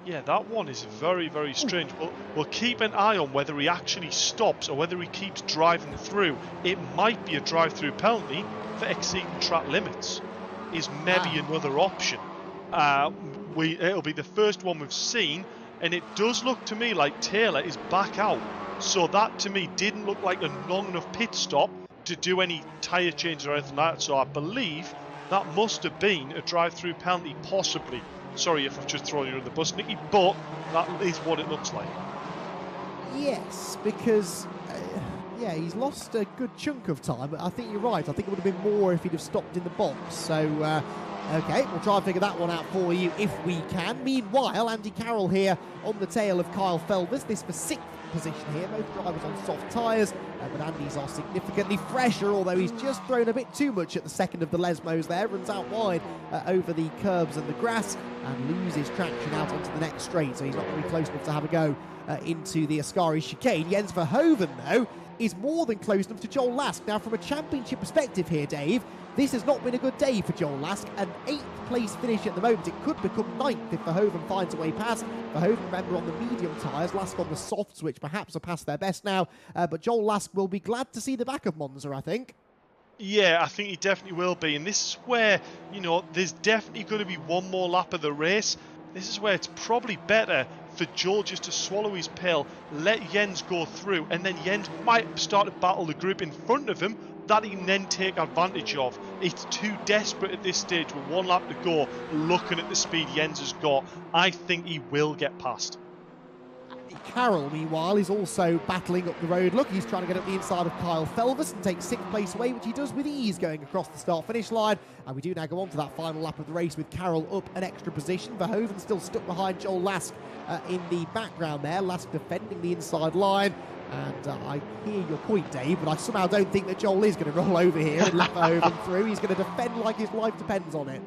Yeah, that one is very, very strange. We'll keep an eye on whether he actually stops or whether he keeps driving through. It might be a drive-through penalty for exceeding track limits. Is maybe another option. It'll be the first one we've seen, and it does look to me like Taylor is back out. So that to me didn't look like a long enough pit stop to do any tyre change or anything like that. So I believe that must have been a drive-through penalty, possibly. Sorry if I've just thrown you on the bus, Nicky, but that is what it looks like. Yes, because, yeah, he's lost a good chunk of time. But I think you're right. I think it would have been more if he'd have stopped in the box. So, okay, we'll try and figure that one out for you if we can. Meanwhile, Andy Carroll here on the tail of Kyle Felvers. This for 6th position here. Both drivers on soft tyres, but Andy's are significantly fresher, although he's just thrown a bit too much at the second of the Lesmos there. Runs out wide over the curbs and the grass and loses traction out onto the next straight, so he's not really close enough to have a go into the Ascari chicane. Jens Verhoeven, though, is more than close enough to Joel Lask. Now, from a championship perspective here, Dave, this has not been a good day for Joel Lask. An 8th place finish at the moment. It could become 9th if Verhoeven finds a way past. Verhoeven, remember, on the medium tyres, Lask on the softs, which perhaps are past their best now. But Joel Lask will be glad to see the back of Monza, I think. Yeah, I think he definitely will be. And this is where, you know, there's definitely going to be one more lap of the race. This is where it's probably better for Joel just to swallow his pill, let Jens go through, and then Jens might start to battle the group in front of him that he can then take advantage of. It's too desperate at this stage with one lap to go, looking at the speed Jens has got. I think he will get past. Carroll, meanwhile, is also battling up the road. Look, he's trying to get up the inside of Kyle Felvis and take 6th place away, which he does with ease going across the start-finish line. And we do now go on to that final lap of the race with Carroll up an extra position. Verhoeven still stuck behind Joel Lask in the background there. Lask defending the inside line. And I hear your point, Dave, but I somehow don't think that Joel is going to roll over here and let Verhoeven through. He's going to defend like his life depends on it.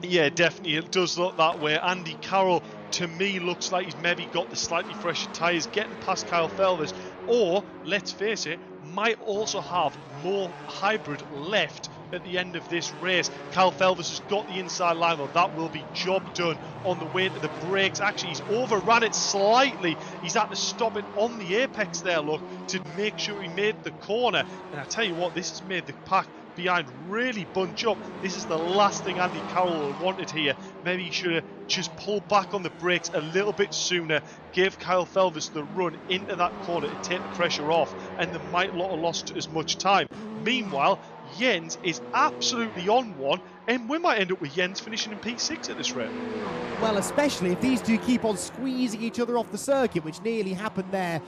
Yeah, definitely. It does look that way. Andy Carroll, to me, looks like he's maybe got the slightly fresher tyres, getting past Kyle Felvis, or, let's face it, might also have more hybrid left at the end of this race. Kyle Felvis has got the inside line, though. That will be job done on the way to the brakes. Actually, he's overran it slightly. He's had to stop it on the apex there, look, to make sure he made the corner. And I tell you what, this has made the pack behind really bunch up. This is the last thing Andy Carroll wanted here. Maybe he should have just pulled back on the brakes a little bit sooner, gave Kyle Felvis the run into that corner to take the pressure off, and they might not have lost as much time. Meanwhile, Jens is absolutely on one, and we might end up with Jens finishing in P6 at this rate. Well, especially if these two keep on squeezing each other off the circuit, which nearly happened there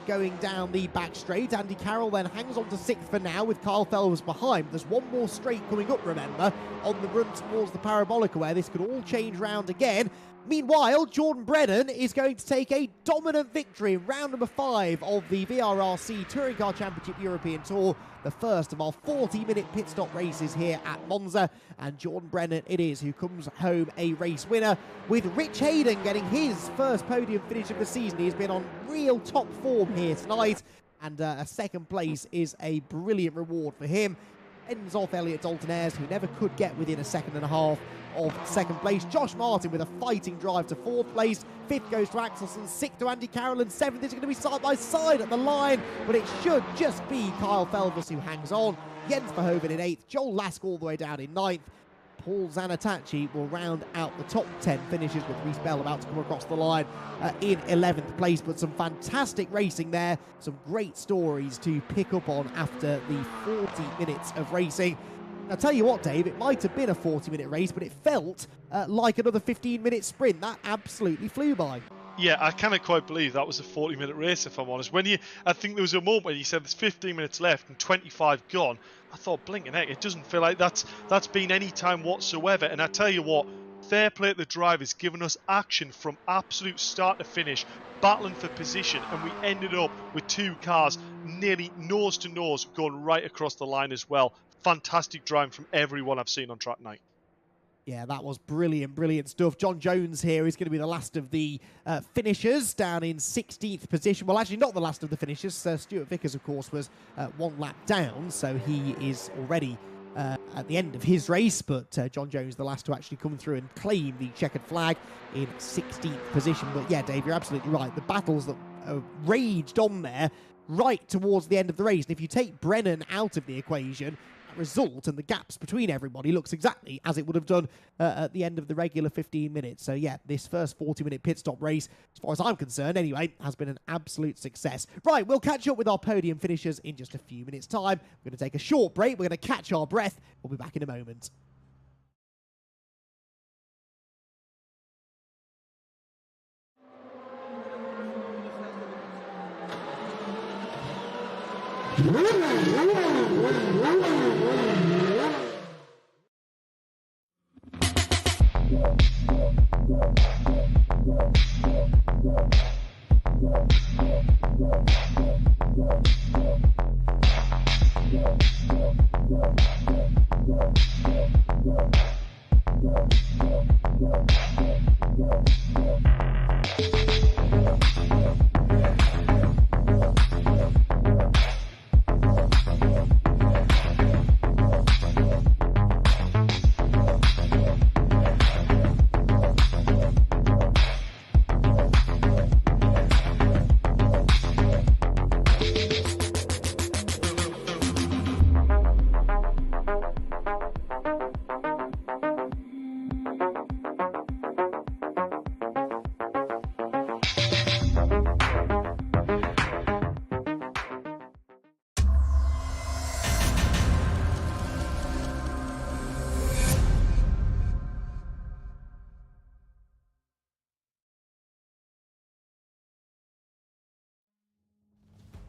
going down the back straight. Andy Carroll then hangs on to 6th for now with Kyle Felvis behind. There's one more straight coming up, remember, on the run towards the Parabolica, where this could all change round again. Meanwhile, Jordan Brennan is going to take a dominant victory in round number 5 of the VRRC Touring Car Championship European Tour, the first of our 40-minute pit stop races here at Monza. And Jordan Brennan it is who comes home a race winner, with Rich Hayden getting his first podium finish of the season. He's been on real top form here tonight, and a 2nd place is a brilliant reward for him. Ends off Elliot Dalton-Ayres, who never could get within a 2.5 seconds of 2nd place. Josh Martin with a fighting drive to 4th place. 5th goes to Axelsen, 6th to Andy Carroll, and 7th is going to be side by side at the line, but it should just be Kyle Felvis who hangs on. Jens Verhoeven in 8th, Joel Lask all the way down in 9th. Paul Zanatachi will round out the top 10 finishes, with Reece Bell about to come across the line in 11th place. But some fantastic racing there, some great stories to pick up on after the 40 minutes of racing. I'll tell you what, Dave, it might have been a 40-minute race, but it felt like another 15-minute sprint. That absolutely flew by. Yeah, I cannot quite believe that was a 40-minute race, if I'm honest. I think there was a moment when you said there's 15 minutes left and 25 gone. I thought, blinking heck, it doesn't feel like that's been any time whatsoever. And I tell you what, fair play to the drivers, giving us action from absolute start to finish, battling for position, and we ended up with 2 cars nearly nose to nose going right across the line as well. Fantastic driving from everyone I've seen on track night. Yeah, that was brilliant, brilliant stuff. John Jones here is going to be the last of the finishers, down in 16th position. Well, actually, not the last of the finishers. Stuart Vickers, of course, was 1 lap down, so he is already at the end of his race. But John Jones, the last to actually come through and claim the checkered flag in 16th position. But yeah, Dave, you're absolutely right. The battles that raged on there right towards the end of the race. And if you take Brennan out of the equation, result and the gaps between everybody looks exactly as it would have done at the end of the regular 15 minutes. So yeah, this first 40-minute pit stop race, as far as I'm concerned anyway, has been an absolute success. Right, we'll catch up with our podium finishers in just a few minutes' time. We're going to take a short break. We're going to catch our breath. We'll be back in a moment.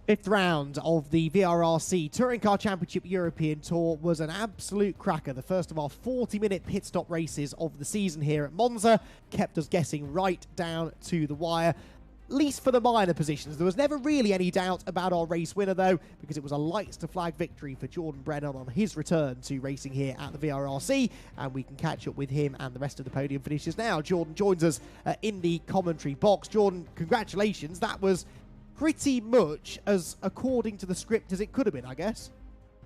Fifth round of the VRRC Touring Car Championship European Tour was an absolute cracker. The first of our 40-minute pit stop races of the season here at Monza kept us guessing right down to the wire. At least for the minor positions. There was never really any doubt about our race winner, though, because it was a lights to flag victory for Jordan Brennan on his return to racing here at the VRRC, and we can catch up with him and the rest of the podium finishers now. Jordan joins us in the commentary box. Jordan, congratulations. That was pretty much as according to the script as it could have been, I guess.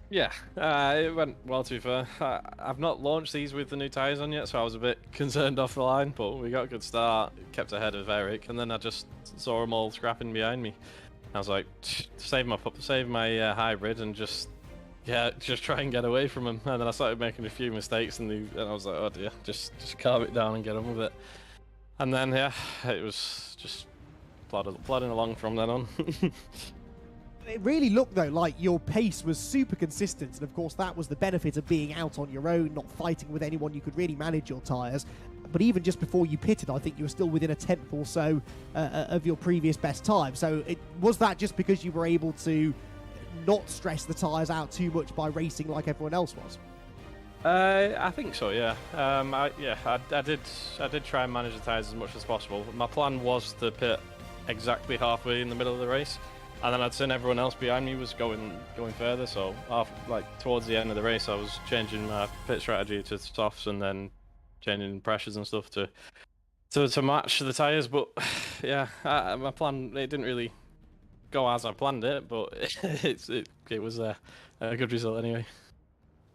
Yeah, it went well, to be fair. I've not launched these with the new tyres on yet, so I was a bit concerned off the line, but we got a good start, kept ahead of Eric, and then I just saw them all scrapping behind me. I was like, save my hybrid and just try and get away from them. And then I started making a few mistakes, and I was like, oh dear, just calm it down and get on with it. And then, yeah, it was just plodding along from then on. It really looked, though, like your pace was super consistent, and of course that was the benefit of being out on your own, not fighting with anyone. You could really manage your tyres. But even just before you pitted, I think you were still within a tenth or so of your previous best time. So was that just because you were able to not stress the tyres out too much by racing like everyone else was? I think so, yeah. I did try and manage the tyres as much as possible. My plan was to pit exactly halfway in the middle of the race, and then I'd seen everyone else behind me was going further. So towards the end of the race, I was changing my pit strategy to softs and then changing pressures and stuff to match the tyres. But yeah, my plan, it didn't really go as I planned it, but it was a good result anyway.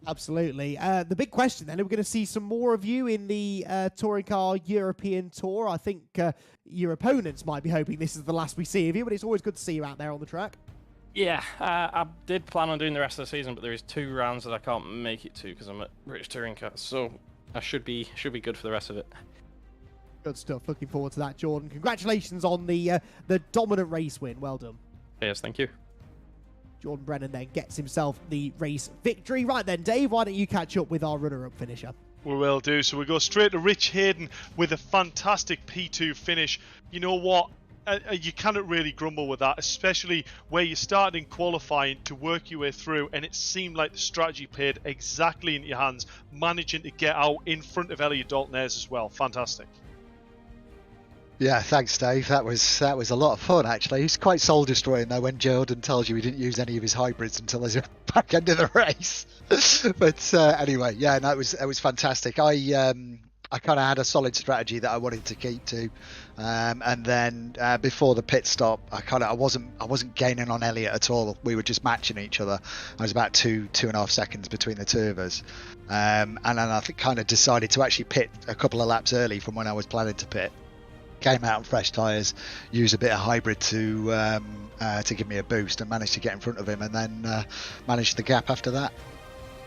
Absolutely. The big question then, are we going to see some more of you in the Touring Car European Tour? I think your opponents might be hoping this is the last we see of you, but it's always good to see you out there on the track. Yeah, I did plan on doing the rest of the season, but there is 2 rounds that I can't make it to because I'm at British Touring Car, so I should be good for the rest of it. Good stuff. Looking forward to that, Jordan. Congratulations on the dominant race win. Well done. Yes, thank you. Jordan Brennan then gets himself the race victory. Right then, Dave, why don't you catch up with our runner-up finisher? We will do. So we go straight to Rich Hayden with a fantastic P2 finish. You know what? You cannot really grumble with that, especially where you started in qualifying to work your way through, and it seemed like the strategy played exactly into your hands, managing to get out in front of Elliot Dalton-Ayres as well. Fantastic. Yeah, thanks, Dave. That was a lot of fun, actually. It's quite soul-destroying, though, when Jordan tells you he didn't use any of his hybrids until the back end of the race. But anyway, yeah, no, it was fantastic. I kind of had a solid strategy that I wanted to keep to, and then before the pit stop, I wasn't gaining on Elliot at all. We were just matching each other. I was about 2.5 seconds between the two of us, and then I kind of decided to actually pit a couple of laps early from when I was planning to pit. Came out on fresh tyres, used a bit of hybrid to give me a boost, and managed to get in front of him, and then managed the gap after that.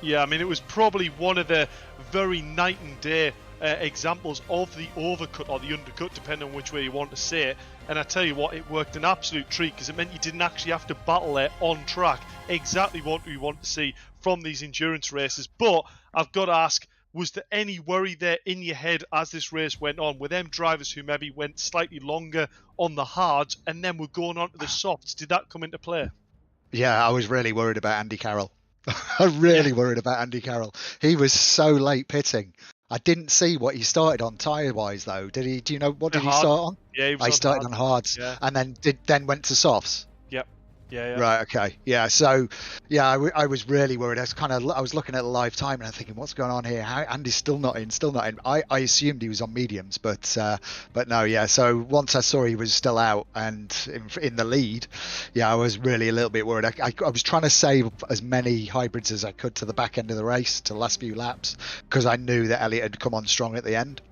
Yeah, I mean, it was probably one of the very night and day examples of the overcut or the undercut, depending on which way you want to say it. And I tell you what, it worked an absolute treat because it meant you didn't actually have to battle there on track. Exactly what we want to see from these endurance races. But I've got to ask, was there any worry there in your head as this race went on? Were them drivers who maybe went slightly longer on the hards and then were going on to the softs? Did that come into play? Yeah, I was really worried about Andy Carroll. Worried about Andy Carroll. He was so late pitting. I didn't see what he started on tyre-wise, though. Did he? Do you know what did he start on? Yeah, he started on hards, yeah. And then went to softs. Yep. Yeah. Right. Okay. Yeah. So, yeah, I was really worried. I was looking at the live time and I'm thinking, what's going on here? How Andy's still not in. I assumed he was on mediums, but no. Yeah. So once I saw he was still out and in the lead, yeah, I was really a little bit worried. I was trying to save as many hybrids as I could to the back end of the race, to the last few laps, because I knew that Elliot had come on strong at the end.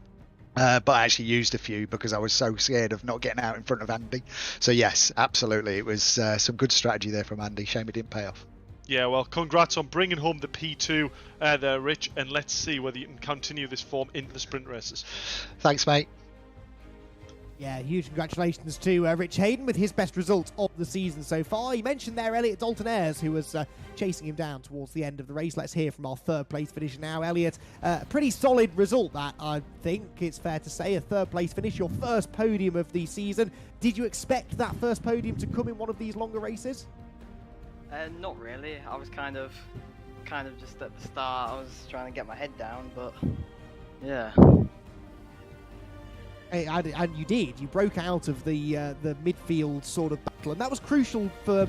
But I actually used a few because I was so scared of not getting out in front of Andy. So yes, absolutely, it was some good strategy there from Andy. Shame it didn't pay off. Yeah, well, congrats on bringing home the P2 there, Rich, and let's see whether you can continue this form into the sprint races. Thanks, mate. Yeah, huge congratulations to Rich Hayden with his best result of the season so far. You mentioned there Elliot Dalton Ayres, who was chasing him down towards the end of the race. Let's hear from our third place finisher now. Elliot, a pretty solid result that, I think it's fair to say. A third place finish, your first podium of the season. Did you expect that first podium to come in one of these longer races? Not really. I was kind of just at the start. I was trying to get my head down, but yeah. And you did. You broke out of the midfield sort of battle, and that was crucial for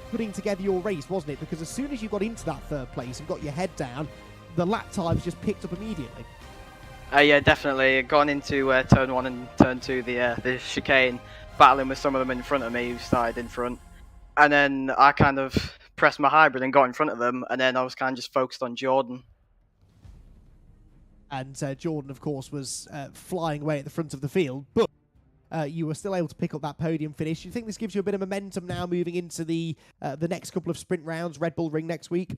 putting together your race, wasn't it? Because as soon as you got into that third place and got your head down, the lap times just picked up immediately. Yeah, definitely. Gone into turn 1 and turn 2, the chicane, battling with some of them in front of me who started in front. And then I kind of pressed my hybrid and got in front of them, and then I was kind of just focused on Jordan. And Jordan, of course, was flying away at the front of the field, but you were still able to pick up that podium finish. Do you think this gives you a bit of momentum now moving into the next couple of sprint rounds, Red Bull Ring next week?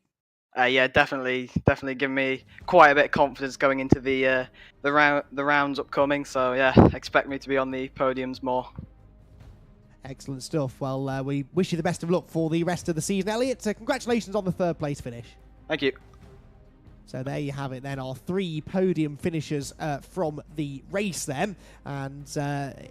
Yeah, definitely giving me quite a bit of confidence going into the rounds upcoming. So yeah, expect me to be on the podiums more. Excellent stuff. Well, we wish you the best of luck for the rest of the season, Elliot. Congratulations on the third place finish. Thank you. So there you have it then, our 3 podium finishers from the race then. And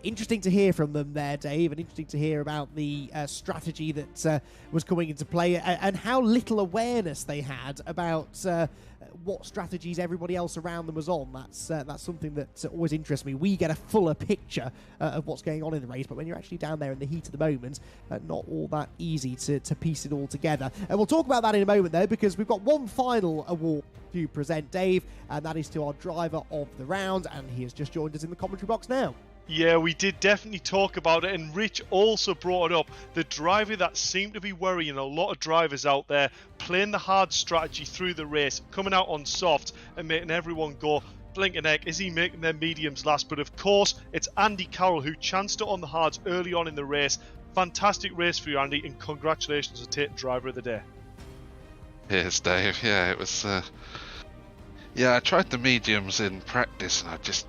interesting to hear from them there, Dave, and interesting to hear about the strategy that was coming into play and how little awareness they had about what strategies everybody else around them was on. That's something that always interests me. We get a fuller picture of what's going on in the race, but when you're actually down there in the heat of the moment, not all that easy to piece it all together. And we'll talk about that in a moment, though, because we've got one final award to present, Dave, and that is to our driver of the round, and he has just joined us in the commentary box now. Yeah, we did definitely talk about it, and Rich also brought it up. The driver that seemed to be worrying a lot of drivers out there, playing the hard strategy through the race, coming out on soft and making everyone go, blinking heck, is he making their mediums last? But of course, it's Andy Carroll who chanced it on the hards early on in the race. Fantastic race for you, Andy, and congratulations on taking driver of the day. Yes, Dave. Yeah, it was. Yeah, I tried the mediums in practice, and I just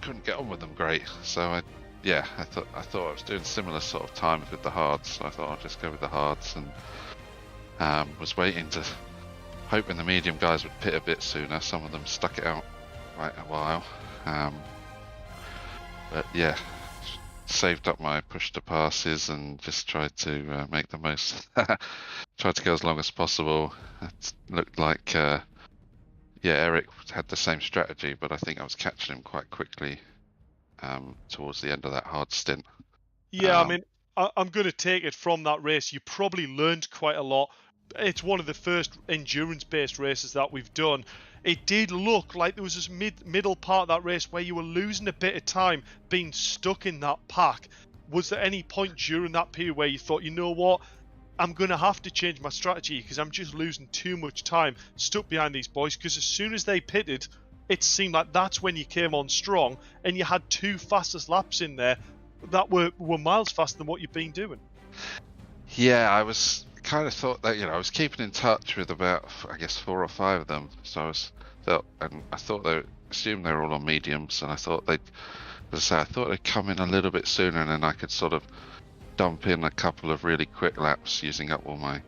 couldn't get on with them great. So I thought I was doing similar sort of times with the hards. So I thought I'd just go with the hards, and was hoping the medium guys would pit a bit sooner. Some of them stuck it out quite a while, but yeah, saved up my push to passes and just tried to make the most. Tried to go as long as possible. It looked like Eric had the same strategy, but I think I was catching him quite quickly towards the end of that hard stint. Yeah, I mean, I'm going to take it from that race. You probably learned quite a lot. It's one of the first endurance-based races that we've done. It did look like there was this middle part of that race where you were losing a bit of time being stuck in that pack. Was there any point during that period where you thought, you know what, I'm going to have to change my strategy because I'm just losing too much time stuck behind these boys? Because as soon as they pitted, it seemed like that's when you came on strong, and you had 2 fastest laps in there that were miles faster than what you've been doing. Yeah, I was kind of thought that, I was keeping in touch with about, I guess, 4 or 5 of them. So I thought they assumed they were all on mediums, and I thought they'd come in a little bit sooner, and then I could sort of dump in a couple of really quick laps using up all my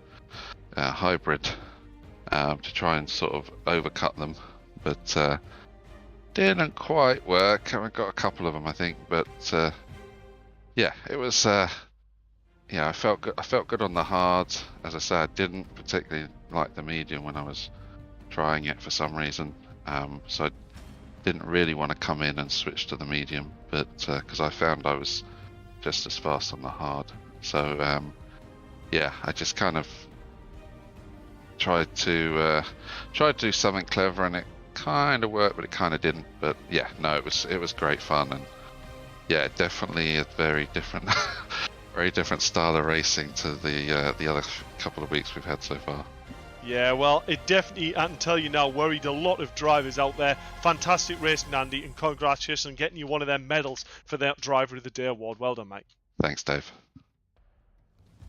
hybrid to try and sort of overcut them, but didn't quite work. I got a couple of them, I think, but yeah, it was I felt good on the hards. As I said, I didn't particularly like the medium when I was trying it for some reason, so I didn't really want to come in and switch to the medium, but because I found I was just as fast on the hard. So yeah, I just kind of tried to do something clever, and it kind of worked, but it kind of didn't. But yeah, no, it was great fun, and yeah, definitely a very different very different style of racing to the other couple of weeks we've had so far. Yeah, well, it definitely, I can tell you now, worried a lot of drivers out there. Fantastic racing, Andy, and congratulations on getting you one of them medals for that Driver of the Day award. Well done, mate. Thanks, Dave.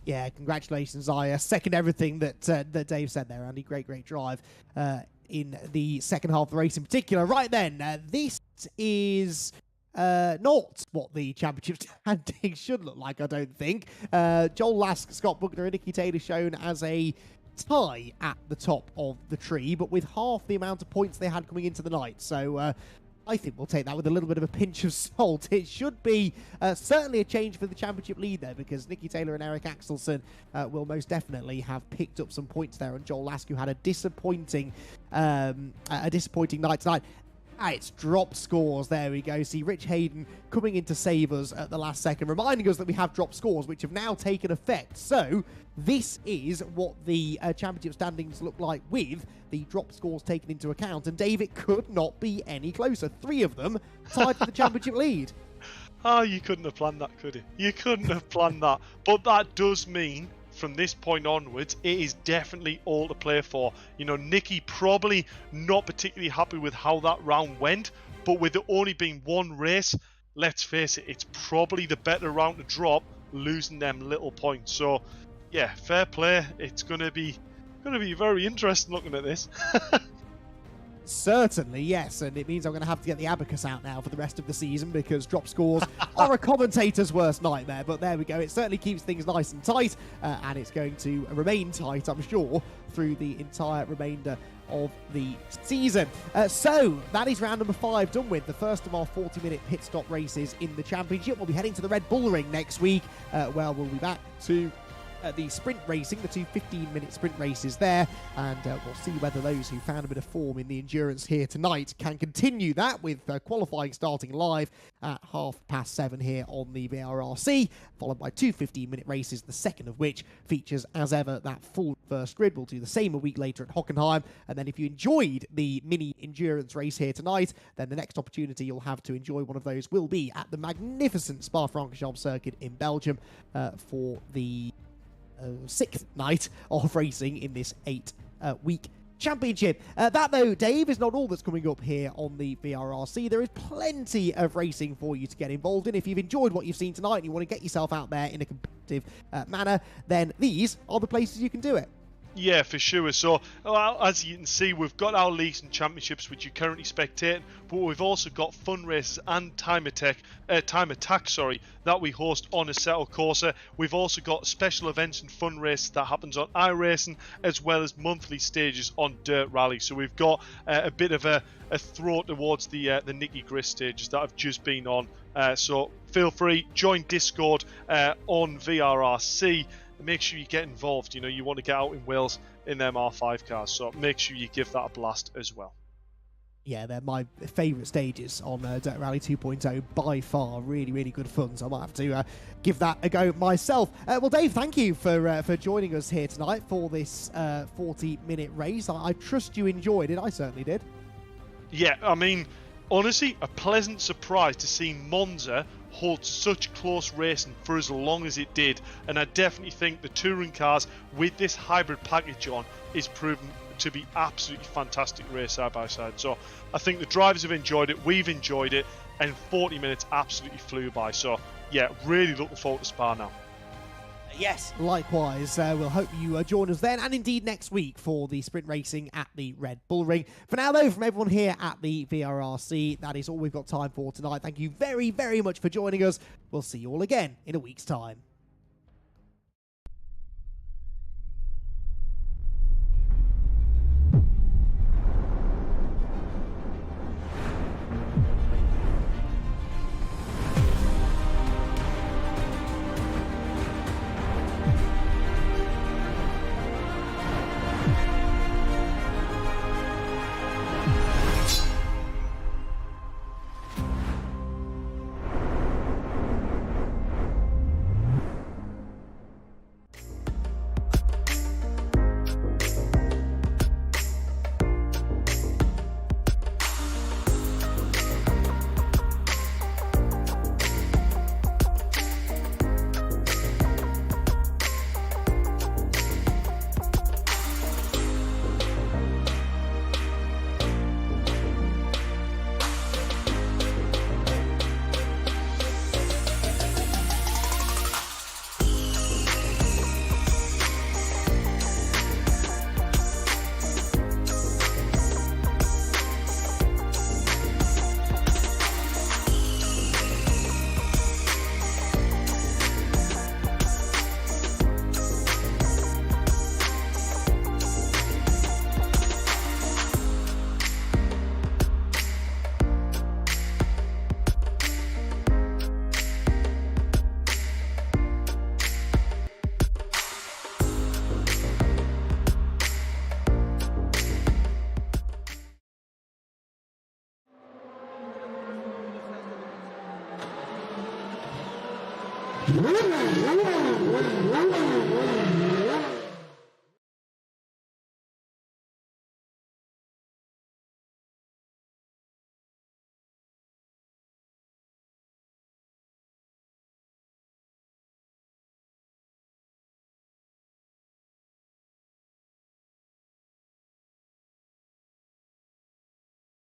Yeah, congratulations. I second everything that Dave said there, Andy. Great drive in the second half of the race in particular. Right then, this is not what the championship standing should look like, I don't think. Joel Lask, Scott Buckner, and Nicky Taylor shown as a tie at the top of the tree, but with half the amount of points they had coming into the night. So I think we'll take that with a little bit of a pinch of salt. It should be certainly a change for the championship lead there, because Nicky Taylor and Eric Axelson will most definitely have picked up some points there on Joel Lask, who had a disappointing night tonight. It's drop scores. There we go. See Rich Hayden coming in to save us at the last second, reminding us that we have drop scores, which have now taken effect. So this is what the championship standings look like with the drop scores taken into account. And Dave, it could not be any closer. 3 of them tied for the championship lead. Oh, you couldn't have planned that, could you? You couldn't have planned that. But that does mean, from this point onwards, it is definitely all to play for. You know, Nicky probably not particularly happy with how that round went, but with it only being one race, let's face it, it's probably the better round to drop, losing them little points. So, yeah, fair play. It's gonna be very interesting looking at this. Certainly, yes, and it means I'm going to have to get the abacus out now for the rest of the season, because drop scores are a commentator's worst nightmare. But there we go. It certainly keeps things nice and tight, and it's going to remain tight, I'm sure, through the entire remainder of the season. So that is round number 5 done with, the first of our 40-minute pit stop races in the championship. We'll be heading to the Red Bull Ring next week, where we'll be back to the sprint racing, the 2 15-minute sprint races there, and we'll see whether those who found a bit of form in the endurance here tonight can continue that, with qualifying starting live at 7:30 here on the VRRC, followed by 2 15-minute races, the second of which features, as ever, that full first grid. We'll do the same a week later at Hockenheim, and then if you enjoyed the mini endurance race here tonight, then the next opportunity you'll have to enjoy one of those will be at the magnificent Spa-Francorchamps circuit in Belgium for the 6th night of racing in this 8-week championship. That, though, Dave, is not all that's coming up here on the VRRC. There is plenty of racing for you to get involved in. If you've enjoyed what you've seen tonight and you want to get yourself out there in a competitive manner, then these are the places you can do it. Yeah, for sure. So, as you can see, we've got our leagues and championships, which you currently spectate, but we've also got fun races and time attack, that we host on Assetto Corsa. We've also got special events and fun races that happens on iRacing, as well as monthly stages on Dirt Rally. So we've got a bit of a throw towards the Nicky Grist stages that I've just been on. So feel free, join Discord on VRRC. Make sure you get involved. You know, you want to get out in Wales in them R5 cars, so make sure you give that a blast as well. Yeah, they're my favourite stages on Dirt Rally 2.0 by far. Really, really good fun, so I might have to give that a go myself. Well, Dave, thank you for joining us here tonight for this 40-minute race. I trust you enjoyed it. I certainly did. Yeah, I mean, honestly, a pleasant surprise to see Monza hold such close racing for as long as it did, and I definitely think the touring cars with this hybrid package on is proven to be absolutely fantastic race side by side. So I think the drivers have enjoyed it, we've enjoyed it, and 40 minutes absolutely flew by. So yeah, really looking forward to Spa now. Yes, likewise. We'll hope you join us then, and indeed next week, for the sprint racing at the Red Bull Ring. For now, though, from everyone here at the VRRC, that is all we've got time for tonight. Thank you very, very much for joining us. We'll see you all again in a week's time.